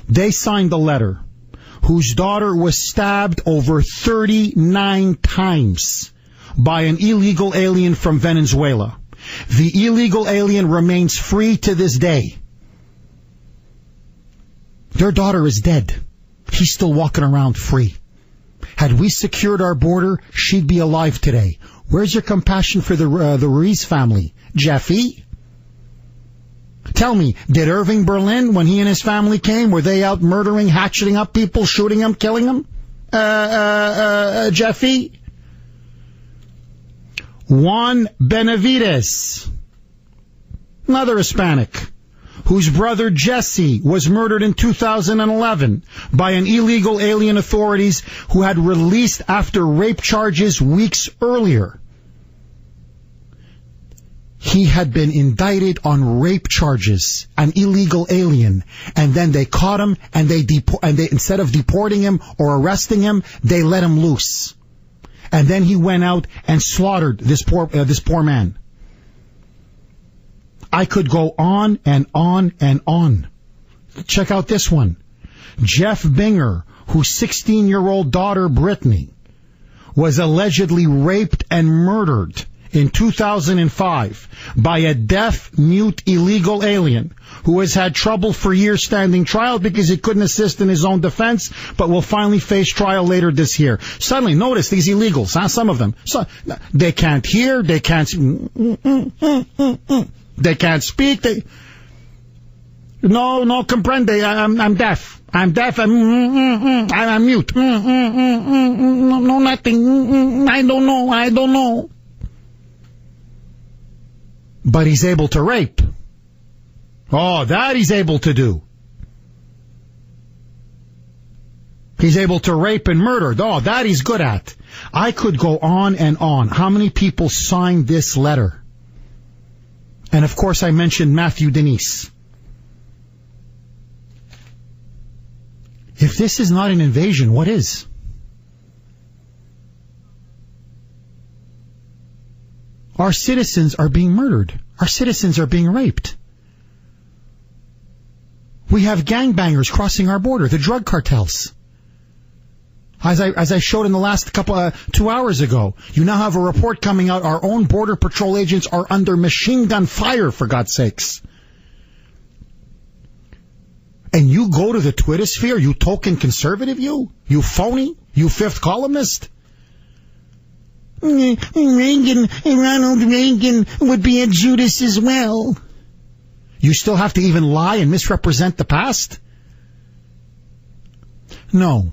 They signed the letter, whose daughter was stabbed over 39 times by an illegal alien from Venezuela. The illegal alien remains free to this day. Their daughter is dead. He's still walking around free. Had we secured our border, she'd be alive today. Where's your compassion for the Ruiz family? Jeffy? Tell me, did Irving Berlin, when he and his family came, were they out murdering, hatcheting up people, shooting them, killing them? Jeffy? Juan Benavides, another Hispanic, whose brother Jesse was murdered in 2011 by an illegal alien authorities who had released after rape charges weeks earlier. He had been indicted on rape charges, an illegal alien, and then they caught him and they instead of deporting him or arresting him, they let him loose. And then he went out and slaughtered this poor man. I could go on and on and on. Check out this one. Jeff Binger, whose 16-year-old daughter Brittany was allegedly raped and murdered in 2005 by a deaf-mute illegal alien who has had trouble for years standing trial because he couldn't assist in his own defense, but will finally face trial later this year. Suddenly, notice these illegals, some of them. So, they can't hear, they can't speak, no comprende, I'm deaf. I'm deaf, I'm mute. No, nothing. I don't know. But he's able to rape. Oh, that he's able to do. He's able to rape and murder. Oh, that he's good at. I could go on and on. How many people signed this letter? And of course I mentioned Matthew Denise. If this is not an invasion, what is? Our citizens are being murdered. Our citizens are being raped. We have gangbangers crossing our border, the drug cartels. As I showed in the last 2 hours ago, you now have a report coming out. Our own Border Patrol agents are under machine gun fire, for God's sakes. And you go to the Twitter sphere, you token conservative, you phony, you fifth columnist. Ronald Reagan would be a Judas as well. You still have to even lie and misrepresent the past? No.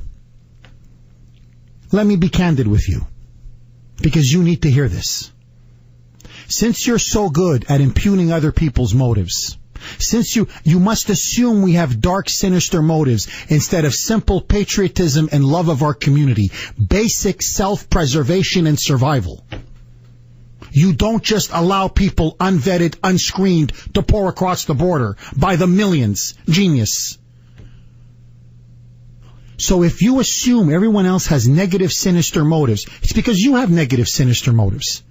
Let me be candid with you, because you need to hear this. Since you're so good at impugning other people's motives, since you must assume we have dark, sinister motives instead of simple patriotism and love of our community, basic self-preservation and survival, you don't just allow people unvetted, unscreened to pour across the border by the millions. Genius. So if you assume everyone else has negative, sinister motives, it's because you have negative, sinister motives.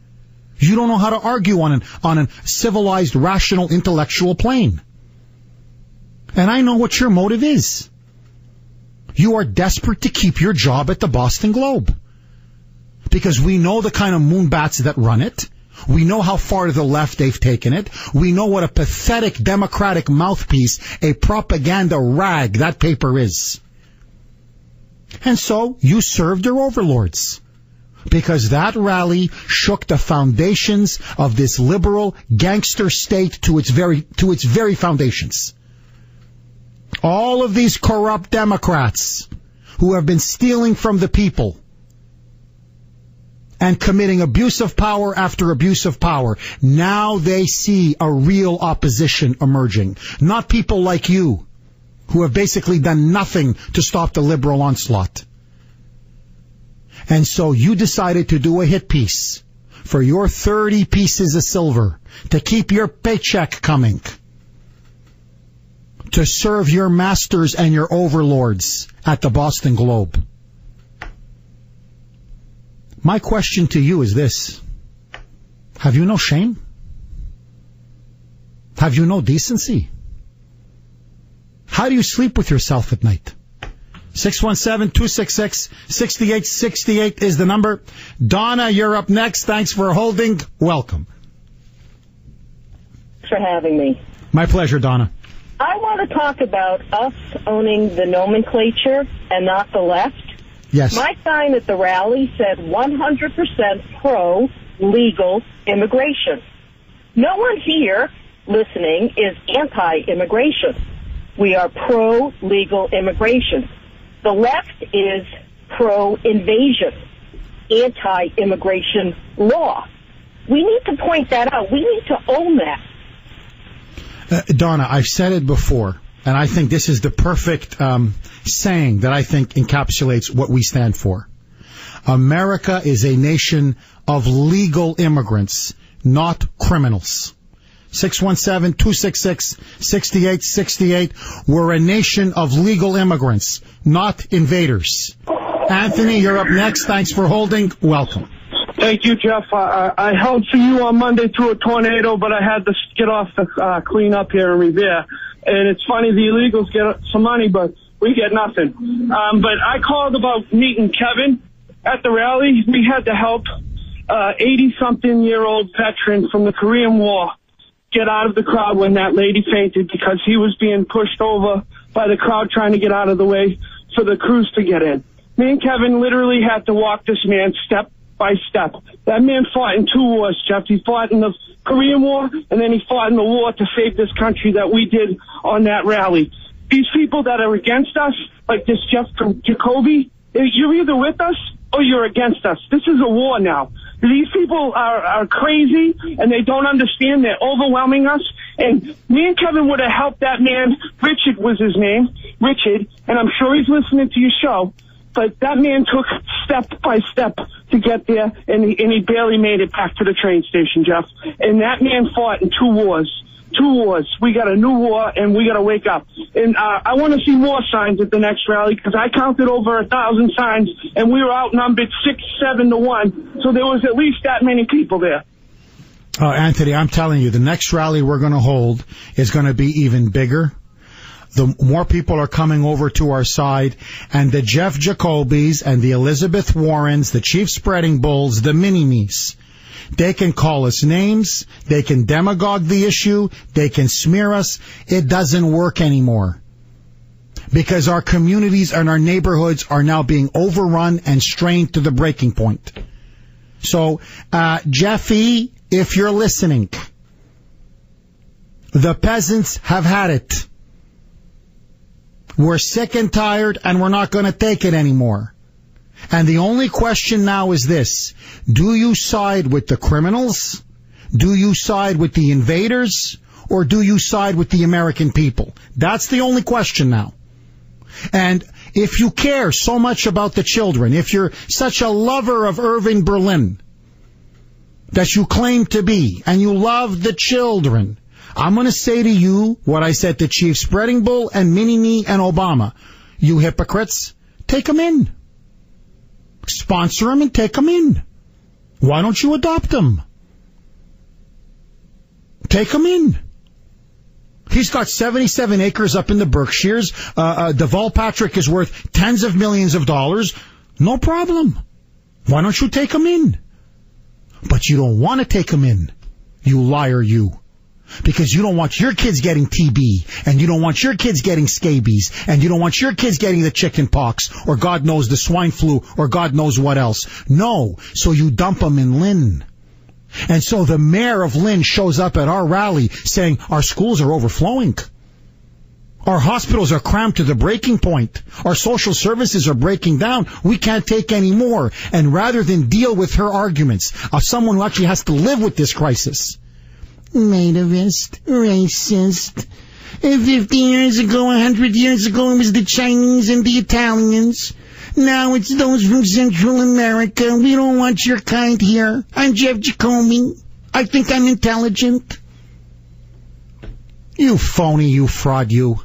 You don't know how to argue on a civilized, rational, intellectual plane. And I know what your motive is. You are desperate to keep your job at the Boston Globe. Because we know the kind of moonbats that run it. We know how far to the left they've taken it. We know what a pathetic Democratic mouthpiece, a propaganda rag that paper is. And so you served your overlords. Because that rally shook the foundations of this liberal gangster state to its very foundations. All of these corrupt Democrats who have been stealing from the people and committing abuse of power after abuse of power, now they see a real opposition emerging. Not people like you, who have basically done nothing to stop the liberal onslaught. And so you decided to do a hit piece for your 30 pieces of silver to keep your paycheck coming, to serve your masters and your overlords at the Boston Globe. My question to you is this. Have you no shame? Have you no decency? How do you sleep with yourself at night? 617-266-6868 is the number. Donna, you're up next. Thanks for holding. Welcome. Thanks for having me. My pleasure, Donna. I want to talk about us owning the nomenclature and not the left. Yes. My sign at the rally said 100% pro-legal immigration. No one here listening is anti-immigration. We are pro-legal immigration. The left is pro-invasion, anti-immigration law. We need to point that out. We need to own that. Donna, I've said it before, and I think this is the perfect saying that I think encapsulates what we stand for. America is a nation of legal immigrants, not criminals. 617-266-6868. We're a nation of legal immigrants, not invaders. Anthony, you're up next. Thanks for holding. Welcome. Thank you, Jeff. I held for you on Monday through a tornado, but I had to get off to clean up here in Revere. And it's funny, the illegals get some money, but we get nothing. But I called about meeting Kevin at the rally. We had to help 80-something-year-old veteran from the Korean War get out of the crowd when that lady fainted because he was being pushed over by the crowd trying to get out of the way for the crews to get in. Me and Kevin literally had to walk this man step by step. That man fought in 2 wars, Jeff. He fought in the Korean War, and then he fought in the war to save this country that we did on that rally. These people that are against us, like this Jeff Jacoby, you're either with us or you're against us. This is a war now. These people are crazy, and they don't understand. They're overwhelming us. And me and Kevin would have helped that man. Richard was his name, Richard, and I'm sure he's listening to your show. But that man took step by step to get there, and he barely made it back to the train station, Jeff. And that man fought in 2 wars. 2 wars. We got a new war, and we got to wake up. And I want to see more signs at the next rally, because I counted over 1,000 signs, and we were outnumbered 6-7 to 1. So there was at least that many people there. Oh, Anthony, I'm telling you, the next rally we're going to hold is going to be even bigger. The more people are coming over to our side, and the Jeff Jacobys and the Elizabeth Warrens, the Chief Spreading Bulls, the mini-me's, they can call us names, they can demagogue the issue, they can smear us. It doesn't work anymore. Because our communities and our neighborhoods are now being overrun and strained to the breaking point. So, Jeffy, if you're listening, the peasants have had it. We're sick and tired, and we're not going to take it anymore. And the only question now is this. Do you side with the criminals? Do you side with the invaders? Or do you side with the American people? That's the only question now. And if you care so much about the children, if you're such a lover of Irving Berlin that you claim to be, and you love the children, I'm going to say to you what I said to Chief Spreading Bull and Mini-Me and Obama. You hypocrites, take them in. Sponsor them and take them in. Why don't you adopt them? Take them in. He's got 77 acres up in the Berkshires. Deval Patrick is worth tens of millions of dollars. No problem. Why don't you take them in? But you don't want to take them in. You liar, you. Because you don't want your kids getting TB, and you don't want your kids getting scabies, and you don't want your kids getting the chicken pox, or God knows the swine flu, or God knows what else. No. So you dump them in Lynn. And so the mayor of Lynn shows up at our rally saying our schools are overflowing. Our hospitals are crammed to the breaking point. Our social services are breaking down. We can't take any more. And rather than deal with her arguments of someone who actually has to live with this crisis, nativist, racist. 50 years ago, 100 years ago, it was the Chinese and the Italians. Now it's those from Central America. We don't want your kind here. I'm Jeff Jacoby. I think I'm intelligent. You phony, you fraud, you.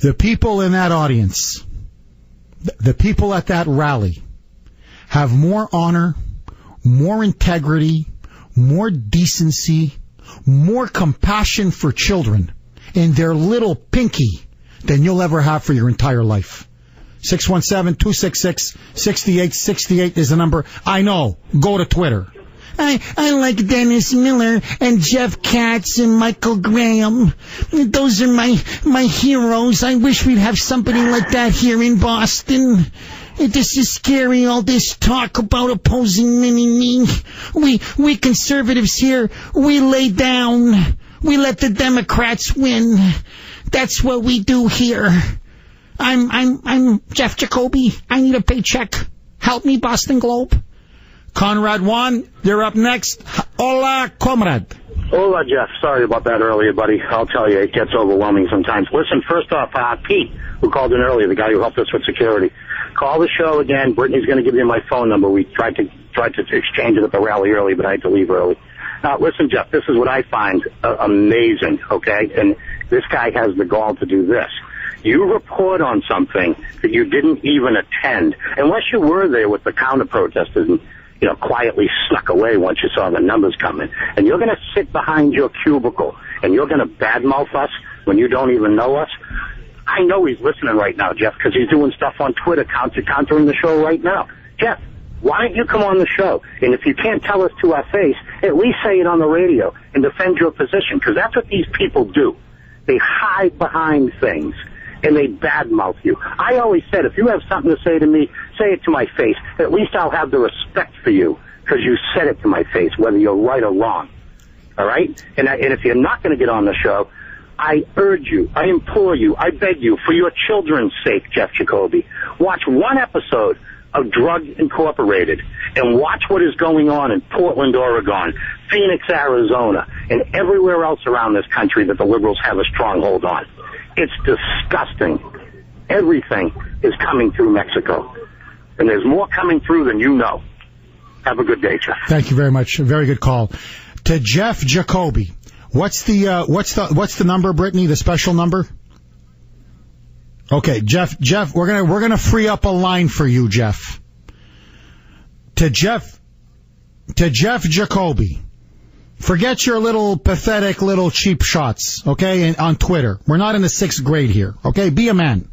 The people in that audience, the people at that rally, have more honor, more integrity, more decency, more compassion for children in their little pinky than you'll ever have for your entire life. 617-266-6868 is the number. I know. Go to Twitter. I like Dennis Miller and Jeff Katz and Michael Graham. Those are my heroes. I wish we'd have somebody like that here in Boston. This is scary, all this talk about opposing Mini-Me. We conservatives here, we lay down. We let the Democrats win. That's what we do here. I'm Jeff Jacoby. I need a paycheck. Help me, Boston Globe. Conrad Juan, you're up next. Hola, comrade. Hola, Jeff. Sorry about that earlier, buddy. I'll tell you, it gets overwhelming sometimes. Listen, first off, Pete, who called in earlier, the guy who helped us with security, call the show again. Brittany's going to give you my phone number. We tried to exchange it at the rally early, but I had to leave early. Listen, Jeff, this is what I find amazing, okay? And this guy has the gall to do this. You report on something that you didn't even attend, unless you were there with the counter-protesters and, you know, quietly snuck away once you saw the numbers coming. And you're going to sit behind your cubicle, and you're going to badmouth us when you don't even know us. I know he's listening right now, Jeff, because he's doing stuff on Twitter countering the show right now. Jeff, why don't you come on the show? And if you can't tell us to our face, at least say it on the radio and defend your position, because that's what these people do. They hide behind things, and they badmouth you. I always said, if you have something to say to me, say it to my face. At least I'll have the respect for you, because you said it to my face, whether you're right or wrong. All right? And if you're not going to get on the show, I urge you, I implore you, I beg you, for your children's sake, Jeff Jacoby, watch one episode of Drug Incorporated and watch what is going on in Portland, Oregon, Phoenix, Arizona, and everywhere else around this country that the liberals have a stronghold on. It's disgusting. Everything is coming through Mexico. And there's more coming through than you know. Have a good day, Jeff. Thank you very much. A very good call. To Jeff Jacoby. What's the number, Brittany? The special number? Okay, Jeff, we're gonna free up a line for you, Jeff. To Jeff Jacoby. Forget your little pathetic little cheap shots, okay, and on Twitter. We're not in the 6th grade here, okay? Be a man.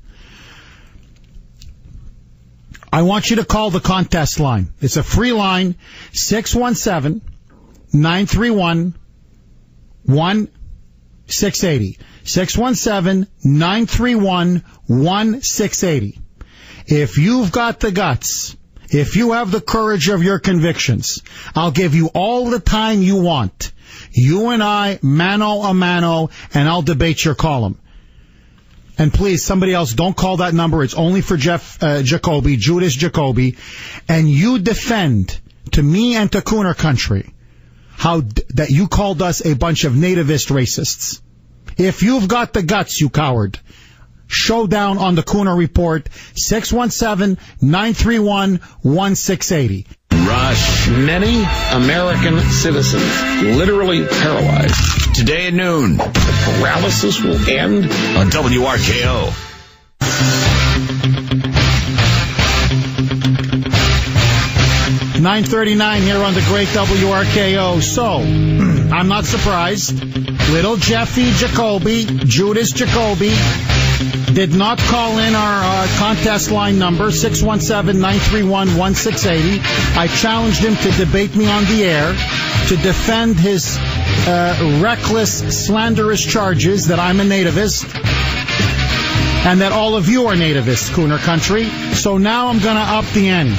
I want you to call the contest line. It's a free line, 617-931-1680. 617-931-1680. If you've got the guts, if you have the courage of your convictions, I'll give you all the time you want. You and I, mano a mano, and I'll debate your column. And please, somebody else, don't call that number. It's only for Jeff Jacoby, Judas Jacoby. And you defend to me and to Kuhner country that you called us a bunch of nativist racists. If you've got the guts, you coward, showdown on the Kuhner Report, 617-931-1680. Rush. Many American citizens literally paralyzed. Today at noon, the paralysis will end on WRKO. 9:39 here on the great WRKO. So, I'm not surprised. Little Jeffy Jacoby, Judas Jacoby, did not call in our contest line number, 617-931-1680. I challenged him to debate me on the air, to defend his reckless, slanderous charges that I'm a nativist, and that all of you are nativists, Kuhner country. So now I'm going to up the ante.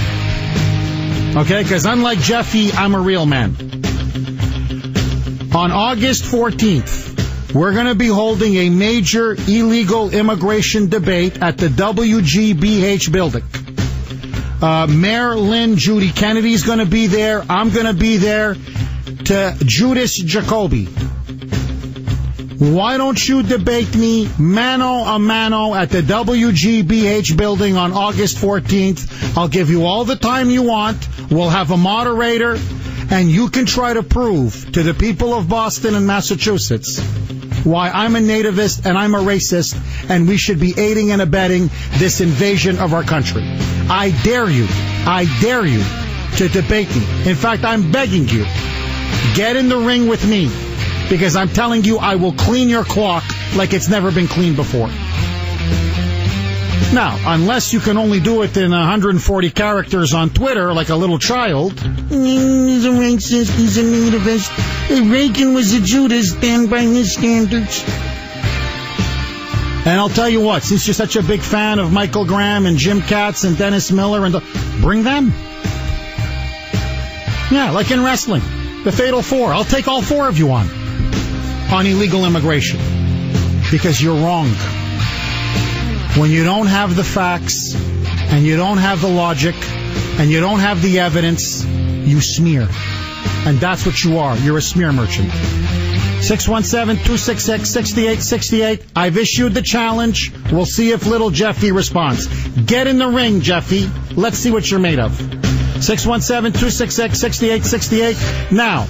Okay, because unlike Jeffy, I'm a real man. On August 14th, we're going to be holding a major illegal immigration debate at the WGBH building. Mayor Lynn Judy Kennedy's going to be there. I'm going to be there. To Judas Jacoby. Why don't you debate me mano a mano at the WGBH building on August 14th? I'll give you all the time you want. We'll have a moderator, and you can try to prove to the people of Boston and Massachusetts why I'm a nativist and I'm a racist, and we should be aiding and abetting this invasion of our country. I dare you to debate me. In fact, I'm begging you, get in the ring with me, because I'm telling you I will clean your clock like it's never been cleaned before. Now, unless you can only do it in 140 characters on Twitter like a little child. He's a racist, he's a nativist. Reagan was a Judas, stand by his standards. And I'll tell you what, since you're such a big fan of Michael Graham and Jim Katz and Dennis Miller, bring them. Yeah, like in wrestling. The Fatal Four. I'll take all four of you on illegal immigration. Because you're wrong. When you don't have the facts, and you don't have the logic, and you don't have the evidence, you smear. And that's what you are. You're a smear merchant. 617-266-6868. I've issued the challenge. We'll see if little Jeffy responds. Get in the ring, Jeffy. Let's see what you're made of. 617-266-6868. Now,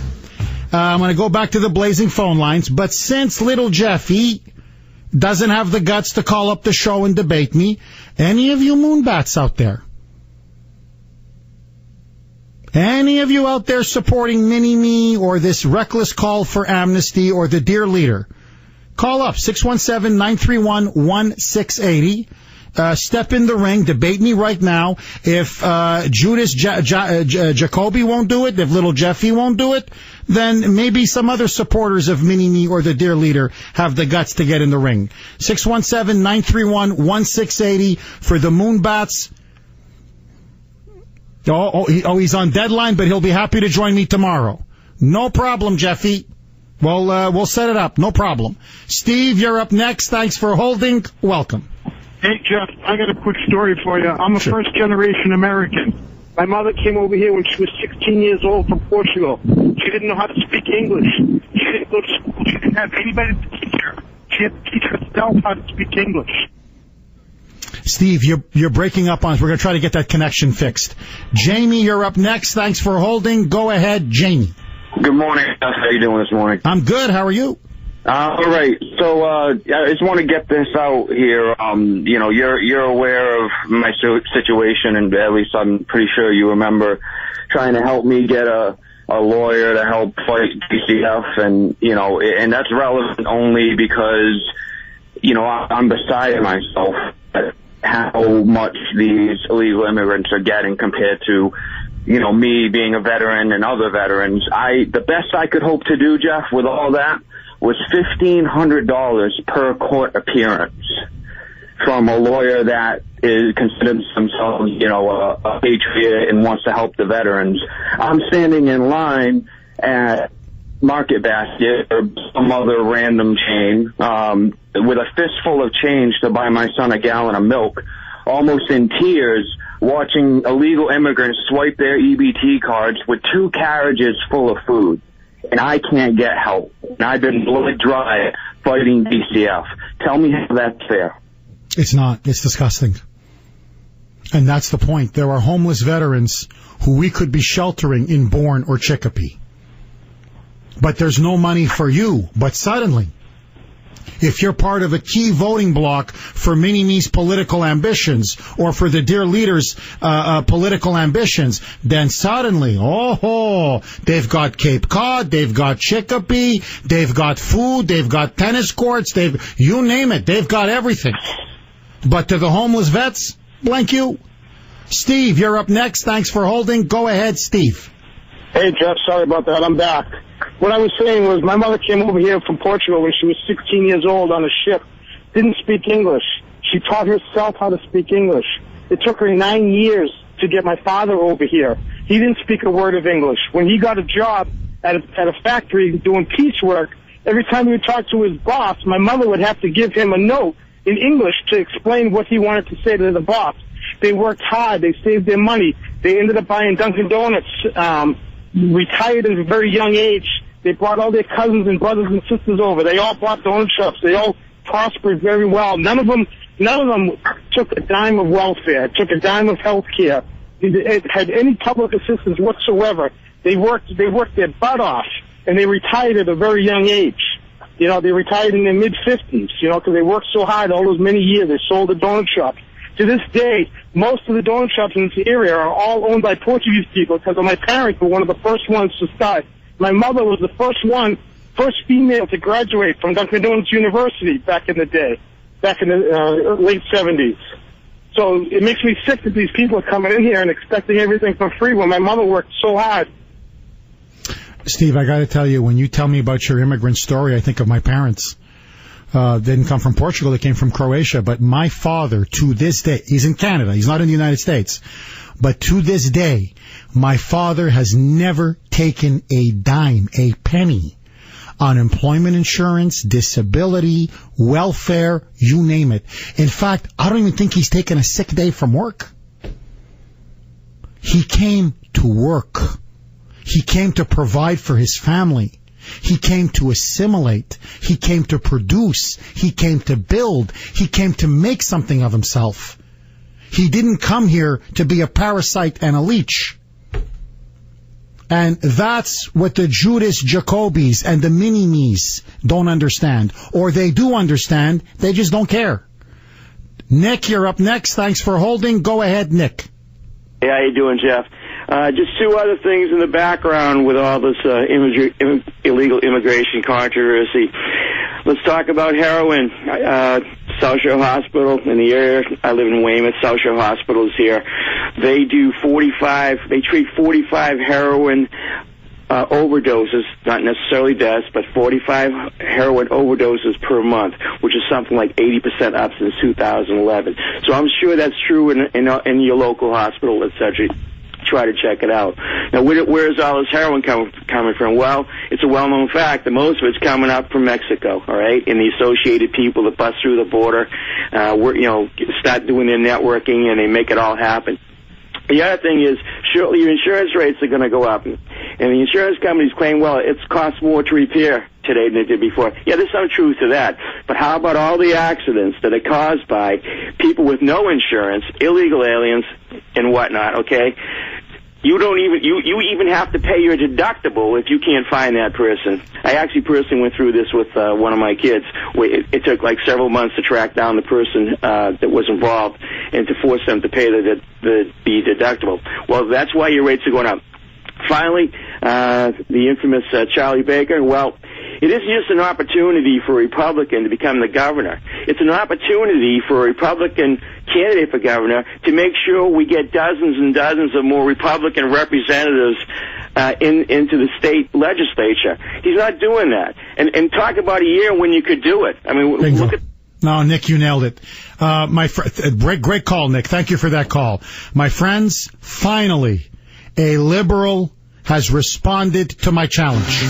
I'm going to go back to the blazing phone lines, but since little Jeffy doesn't have the guts to call up the show and debate me, any of you moonbats out there, any of you out there supporting Mini-Me or this reckless call for amnesty or the dear leader, call up 617-931-1680. Step in the ring, debate me right now. If Judas Jacoby won't do it, if little Jeffy won't do it, then maybe some other supporters of Mini-Me or the dear leader have the guts to get in the ring. 617-931-1680 for the Moonbats. He's on deadline, but he'll be happy to join me tomorrow. No problem, Jeffy. We'll set it up. No problem. Steve, you're up next. Thanks for holding. Welcome. Hey, Jeff, I got a quick story for you. I'm a first-generation American. My mother came over here when she was 16 years old from Portugal. She didn't know how to speak English. She didn't go to school. She didn't have anybody to teach her. She had to teach herself how to speak English. Steve, you're breaking up on us. We're going to try to get that connection fixed. Jamie, you're up next. Thanks for holding. Go ahead, Jamie. Good morning. How are you doing this morning? I'm good. How are you? All right. So I just want to get this out here. You know, you're aware of my situation, and at least I'm pretty sure you remember trying to help me get a lawyer to help fight DCF, and you know, and that's relevant only because you know I'm beside myself at how much these illegal immigrants are getting compared to, you know, me being a veteran and other veterans. The best I could hope to do, Jeff, with all that was $1,500 per court appearance from a lawyer that considers themselves, you know, a patriot and wants to help the veterans. I'm standing in line at Market Basket or some other random chain with a fistful of change to buy my son a gallon of milk, almost in tears, watching illegal immigrants swipe their EBT cards with 2 carriages full of food. And I can't get help. And I've been blood dry fighting DCF. Tell me how that's fair. It's not. It's disgusting. And that's the point. There are homeless veterans who we could be sheltering in Bourne or Chicopee. But there's no money for you. But suddenly, if you're part of a key voting bloc for Mini-Me's political ambitions or for the Dear Leader's political ambitions, then suddenly, they've got Cape Cod, they've got Chicopee, they've got food, they've got tennis courts, you name it, they've got everything. But to the homeless vets, blank you. Steve, you're up next. Thanks for holding. Go ahead, Steve. Hey, Jeff, sorry about that. I'm back. What I was saying was my mother came over here from Portugal when she was 16 years old on a ship, didn't speak English. She taught herself how to speak English. It took her 9 years to get my father over here. He didn't speak a word of English. When he got a job at a factory doing piecework, every time he would talk to his boss, my mother would have to give him a note in English to explain what he wanted to say to the boss. They worked hard. They saved their money. They ended up buying Dunkin' Donuts, retired at a very young age. They brought all their cousins and brothers and sisters over. They all bought donut shops. They all prospered very well. None of them took a dime of welfare, took a dime of health care, had any public assistance whatsoever. They worked their butt off, and they retired at a very young age. You know, they retired in their mid-50s, you know, because they worked so hard all those many years. They sold a donut shop. To this day, most of the donut shops in this area are all owned by Portuguese people because my parents were one of the first ones to start. My mother was the first female to graduate from Dunkin' Donuts University back in the day, back in the late 70s. So it makes me sick that these people are coming in here and expecting everything for free when my mother worked so hard. Steve, I got to tell you, when you tell me about your immigrant story, I think of my parents. They didn't come from Portugal, they came from Croatia. But my father, to this day, he's in Canada, he's not in the United States. But to this day, my father has never taken a dime, a penny, on employment insurance, disability, welfare, you name it. In fact, I don't even think he's taken a sick day from work. He came to work. He came to provide for his family. He came to assimilate. He came to produce. He came to build. He came to make something of himself. He didn't come here to be a parasite and a leech. And that's what the Judas Jacobis and the Mini-Me's don't understand. Or they do understand, they just don't care. Nick, you're up next. Thanks for holding. Go ahead, Nick. Hey, how you doing, Jeff? Just 2 other things in the background with all this illegal immigration controversy. Let's talk about heroin. South Shore Hospital in the area. I live in Weymouth. South Shore Hospital is here. They treat 45 heroin overdoses, not necessarily deaths, but 45 heroin overdoses per month, which is something like 80% up since 2011. So I'm sure that's true in your local hospital, etc. try to check it out. Now, where is all this heroin coming from? Well, it's a well-known fact that most of it's coming up from Mexico, all right, and the associated people that bust through the border, start doing their networking, and they make it all happen. The other thing is, surely your insurance rates are going to go up. And the insurance companies claim, well, it's cost more to repair today than it did before. Yeah, there's some truth to that. But how about all the accidents that are caused by people with no insurance, illegal aliens, and whatnot, okay? You even have to pay your deductible if you can't find that person. I actually personally went through this with one of my kids. It took like several months to track down the person that was involved and to force them to pay the deductible. Well, that's why your rates are going up. Finally, the infamous Charlie Baker. Well, it isn't just an opportunity for a Republican to become the governor. It's an opportunity for a Republican candidate for governor to make sure we get dozens and dozens of more Republican representatives into the state legislature. He's not doing that. And talk about a year when you could do it. I mean, Bingo. look at... No, Nick, you nailed it. Great call, Nick. Thank you for that call. My friends, finally, a liberal has responded to my challenge.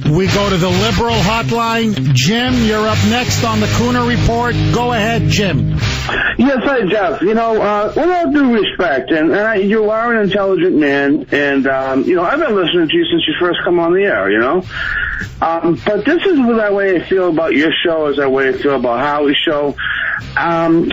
We go to the liberal hotline. Jim, you're up next on the Kuhner Report. Go ahead, Jim. Yes, hi, Jeff. With all due respect, and you are an intelligent man, and, I've been listening to you since you first come on the air, but this is the way I feel about your show, is the way I feel about Howie's show. I'm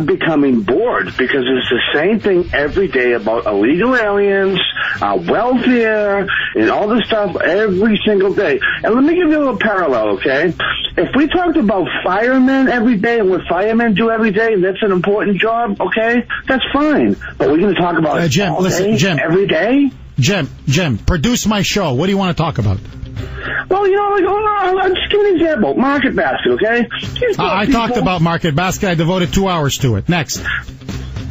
becoming bored because it's the same thing every day about illegal aliens, welfare, and all this stuff every single day. And let me give you a little parallel, okay? If we talked about firemen every day and what firemen do every day, and that's an important job, okay? That's fine. But we're going to talk about Jim, all listen, day, Jim. every day? Jim, produce my show. What do you want to talk about? Well, I'll just give you an example. Market Basket, okay? I talked about Market Basket. I devoted 2 hours to it. Next.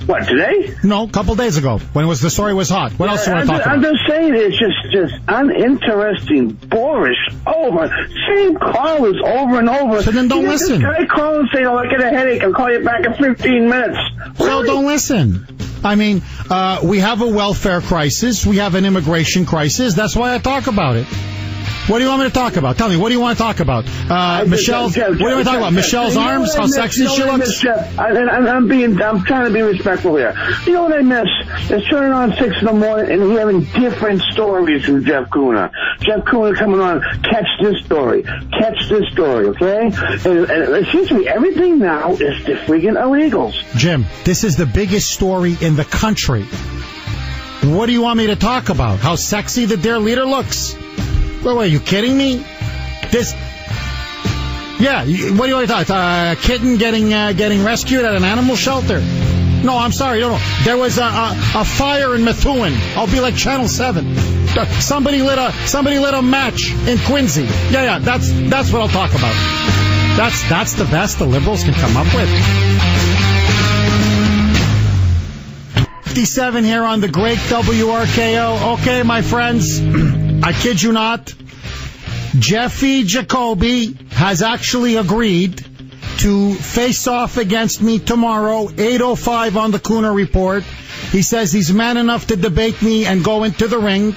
What, today? No, a couple days ago, when the story was hot. What else do you want to talk about? I'm just saying it's just uninteresting, boorish, same callers over and over. So then don't listen. Can I call and say, I get a headache, I'll call you back in 15 minutes. So don't listen. I mean, we have a welfare crisis. We have an immigration crisis. That's why I talk about it. What do you want me to talk about? Tell me, what do you want to talk about? Michelle's, what do you want to talk about? Michelle's arms? How sexy she looks? I'm trying to be respectful here. You know what I miss? It's turning on 6 in the morning and hearing different stories from Jeff Kuhner. Jeff Kuhner coming on, catch this story, okay? And it seems to me everything now is the freaking illegals. Jim, this is the biggest story in the country. What do you want me to talk about? How sexy the dear leader looks? Wait, are you kidding me? What do you want to talk about? A kitten getting rescued at an animal shelter? No, I'm sorry, no. There was a fire in Methuen. I'll be like Channel 7. Somebody lit a match in Quincy. Yeah, that's what I'll talk about. That's the best the liberals can come up with. 57 here on the great WRKO. Okay, my friends, I kid you not, Jeffy Jacoby has actually agreed to face off against me tomorrow, 8:05 on the Kuhner Report. He says he's man enough to debate me and go into the ring.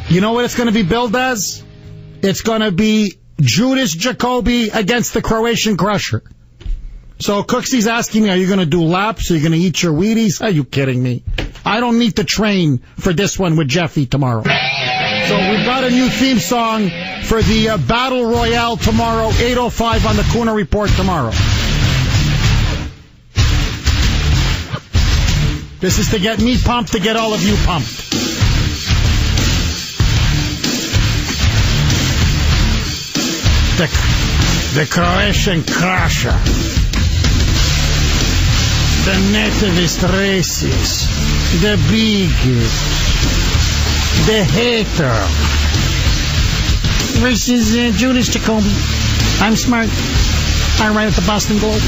You know what it's going to be billed as? It's going to be Judas Jacoby against the Croatian Crusher. So Cooksy's asking me, are you going to do laps? Are you going to eat your Wheaties? Are you kidding me? I don't need to train for this one with Jeffy tomorrow. So we've got a new theme song for the Battle Royale tomorrow, 8:05 on the Kuhner Report tomorrow. This is to get me pumped, to get all of you pumped. The Croatian Crusher. The nativist races, the bigot, the hater. Versus Judas Jacoby. I'm smart. I write at the Boston Globe.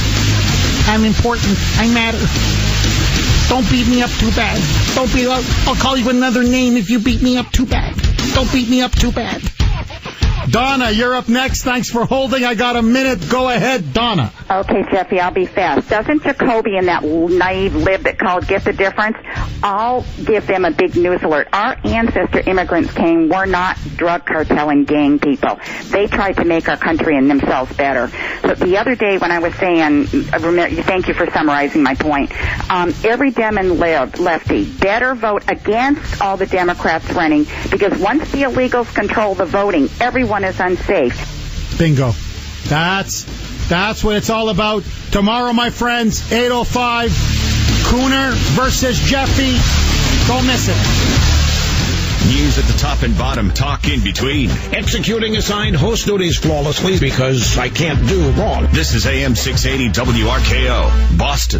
I'm important. I matter. Don't beat me up too bad. I'll call you another name if you beat me up too bad. Don't beat me up too bad. Donna, you're up next. Thanks for holding. I got a minute. Go ahead, Donna. Okay, Jeffy, I'll be fast. Doesn't Jacoby and that naive lib that called Get the Difference? I'll give them a big news alert. Our ancestor immigrants came, were not drug cartel and gang people. They tried to make our country and themselves better. So the other day when I was saying, thank you for summarizing my point, every Dem and lefty better vote against all the Democrats running, because once the illegals control the voting, everyone is unsafe. Bingo. That's what it's all about. Tomorrow, my friends, 8:05, Kuhner versus Jeffy. Don't miss it. News at the top and bottom, talk in between. Executing assigned host duties flawlessly because I can't do wrong. This is AM 680 WRKO, Boston.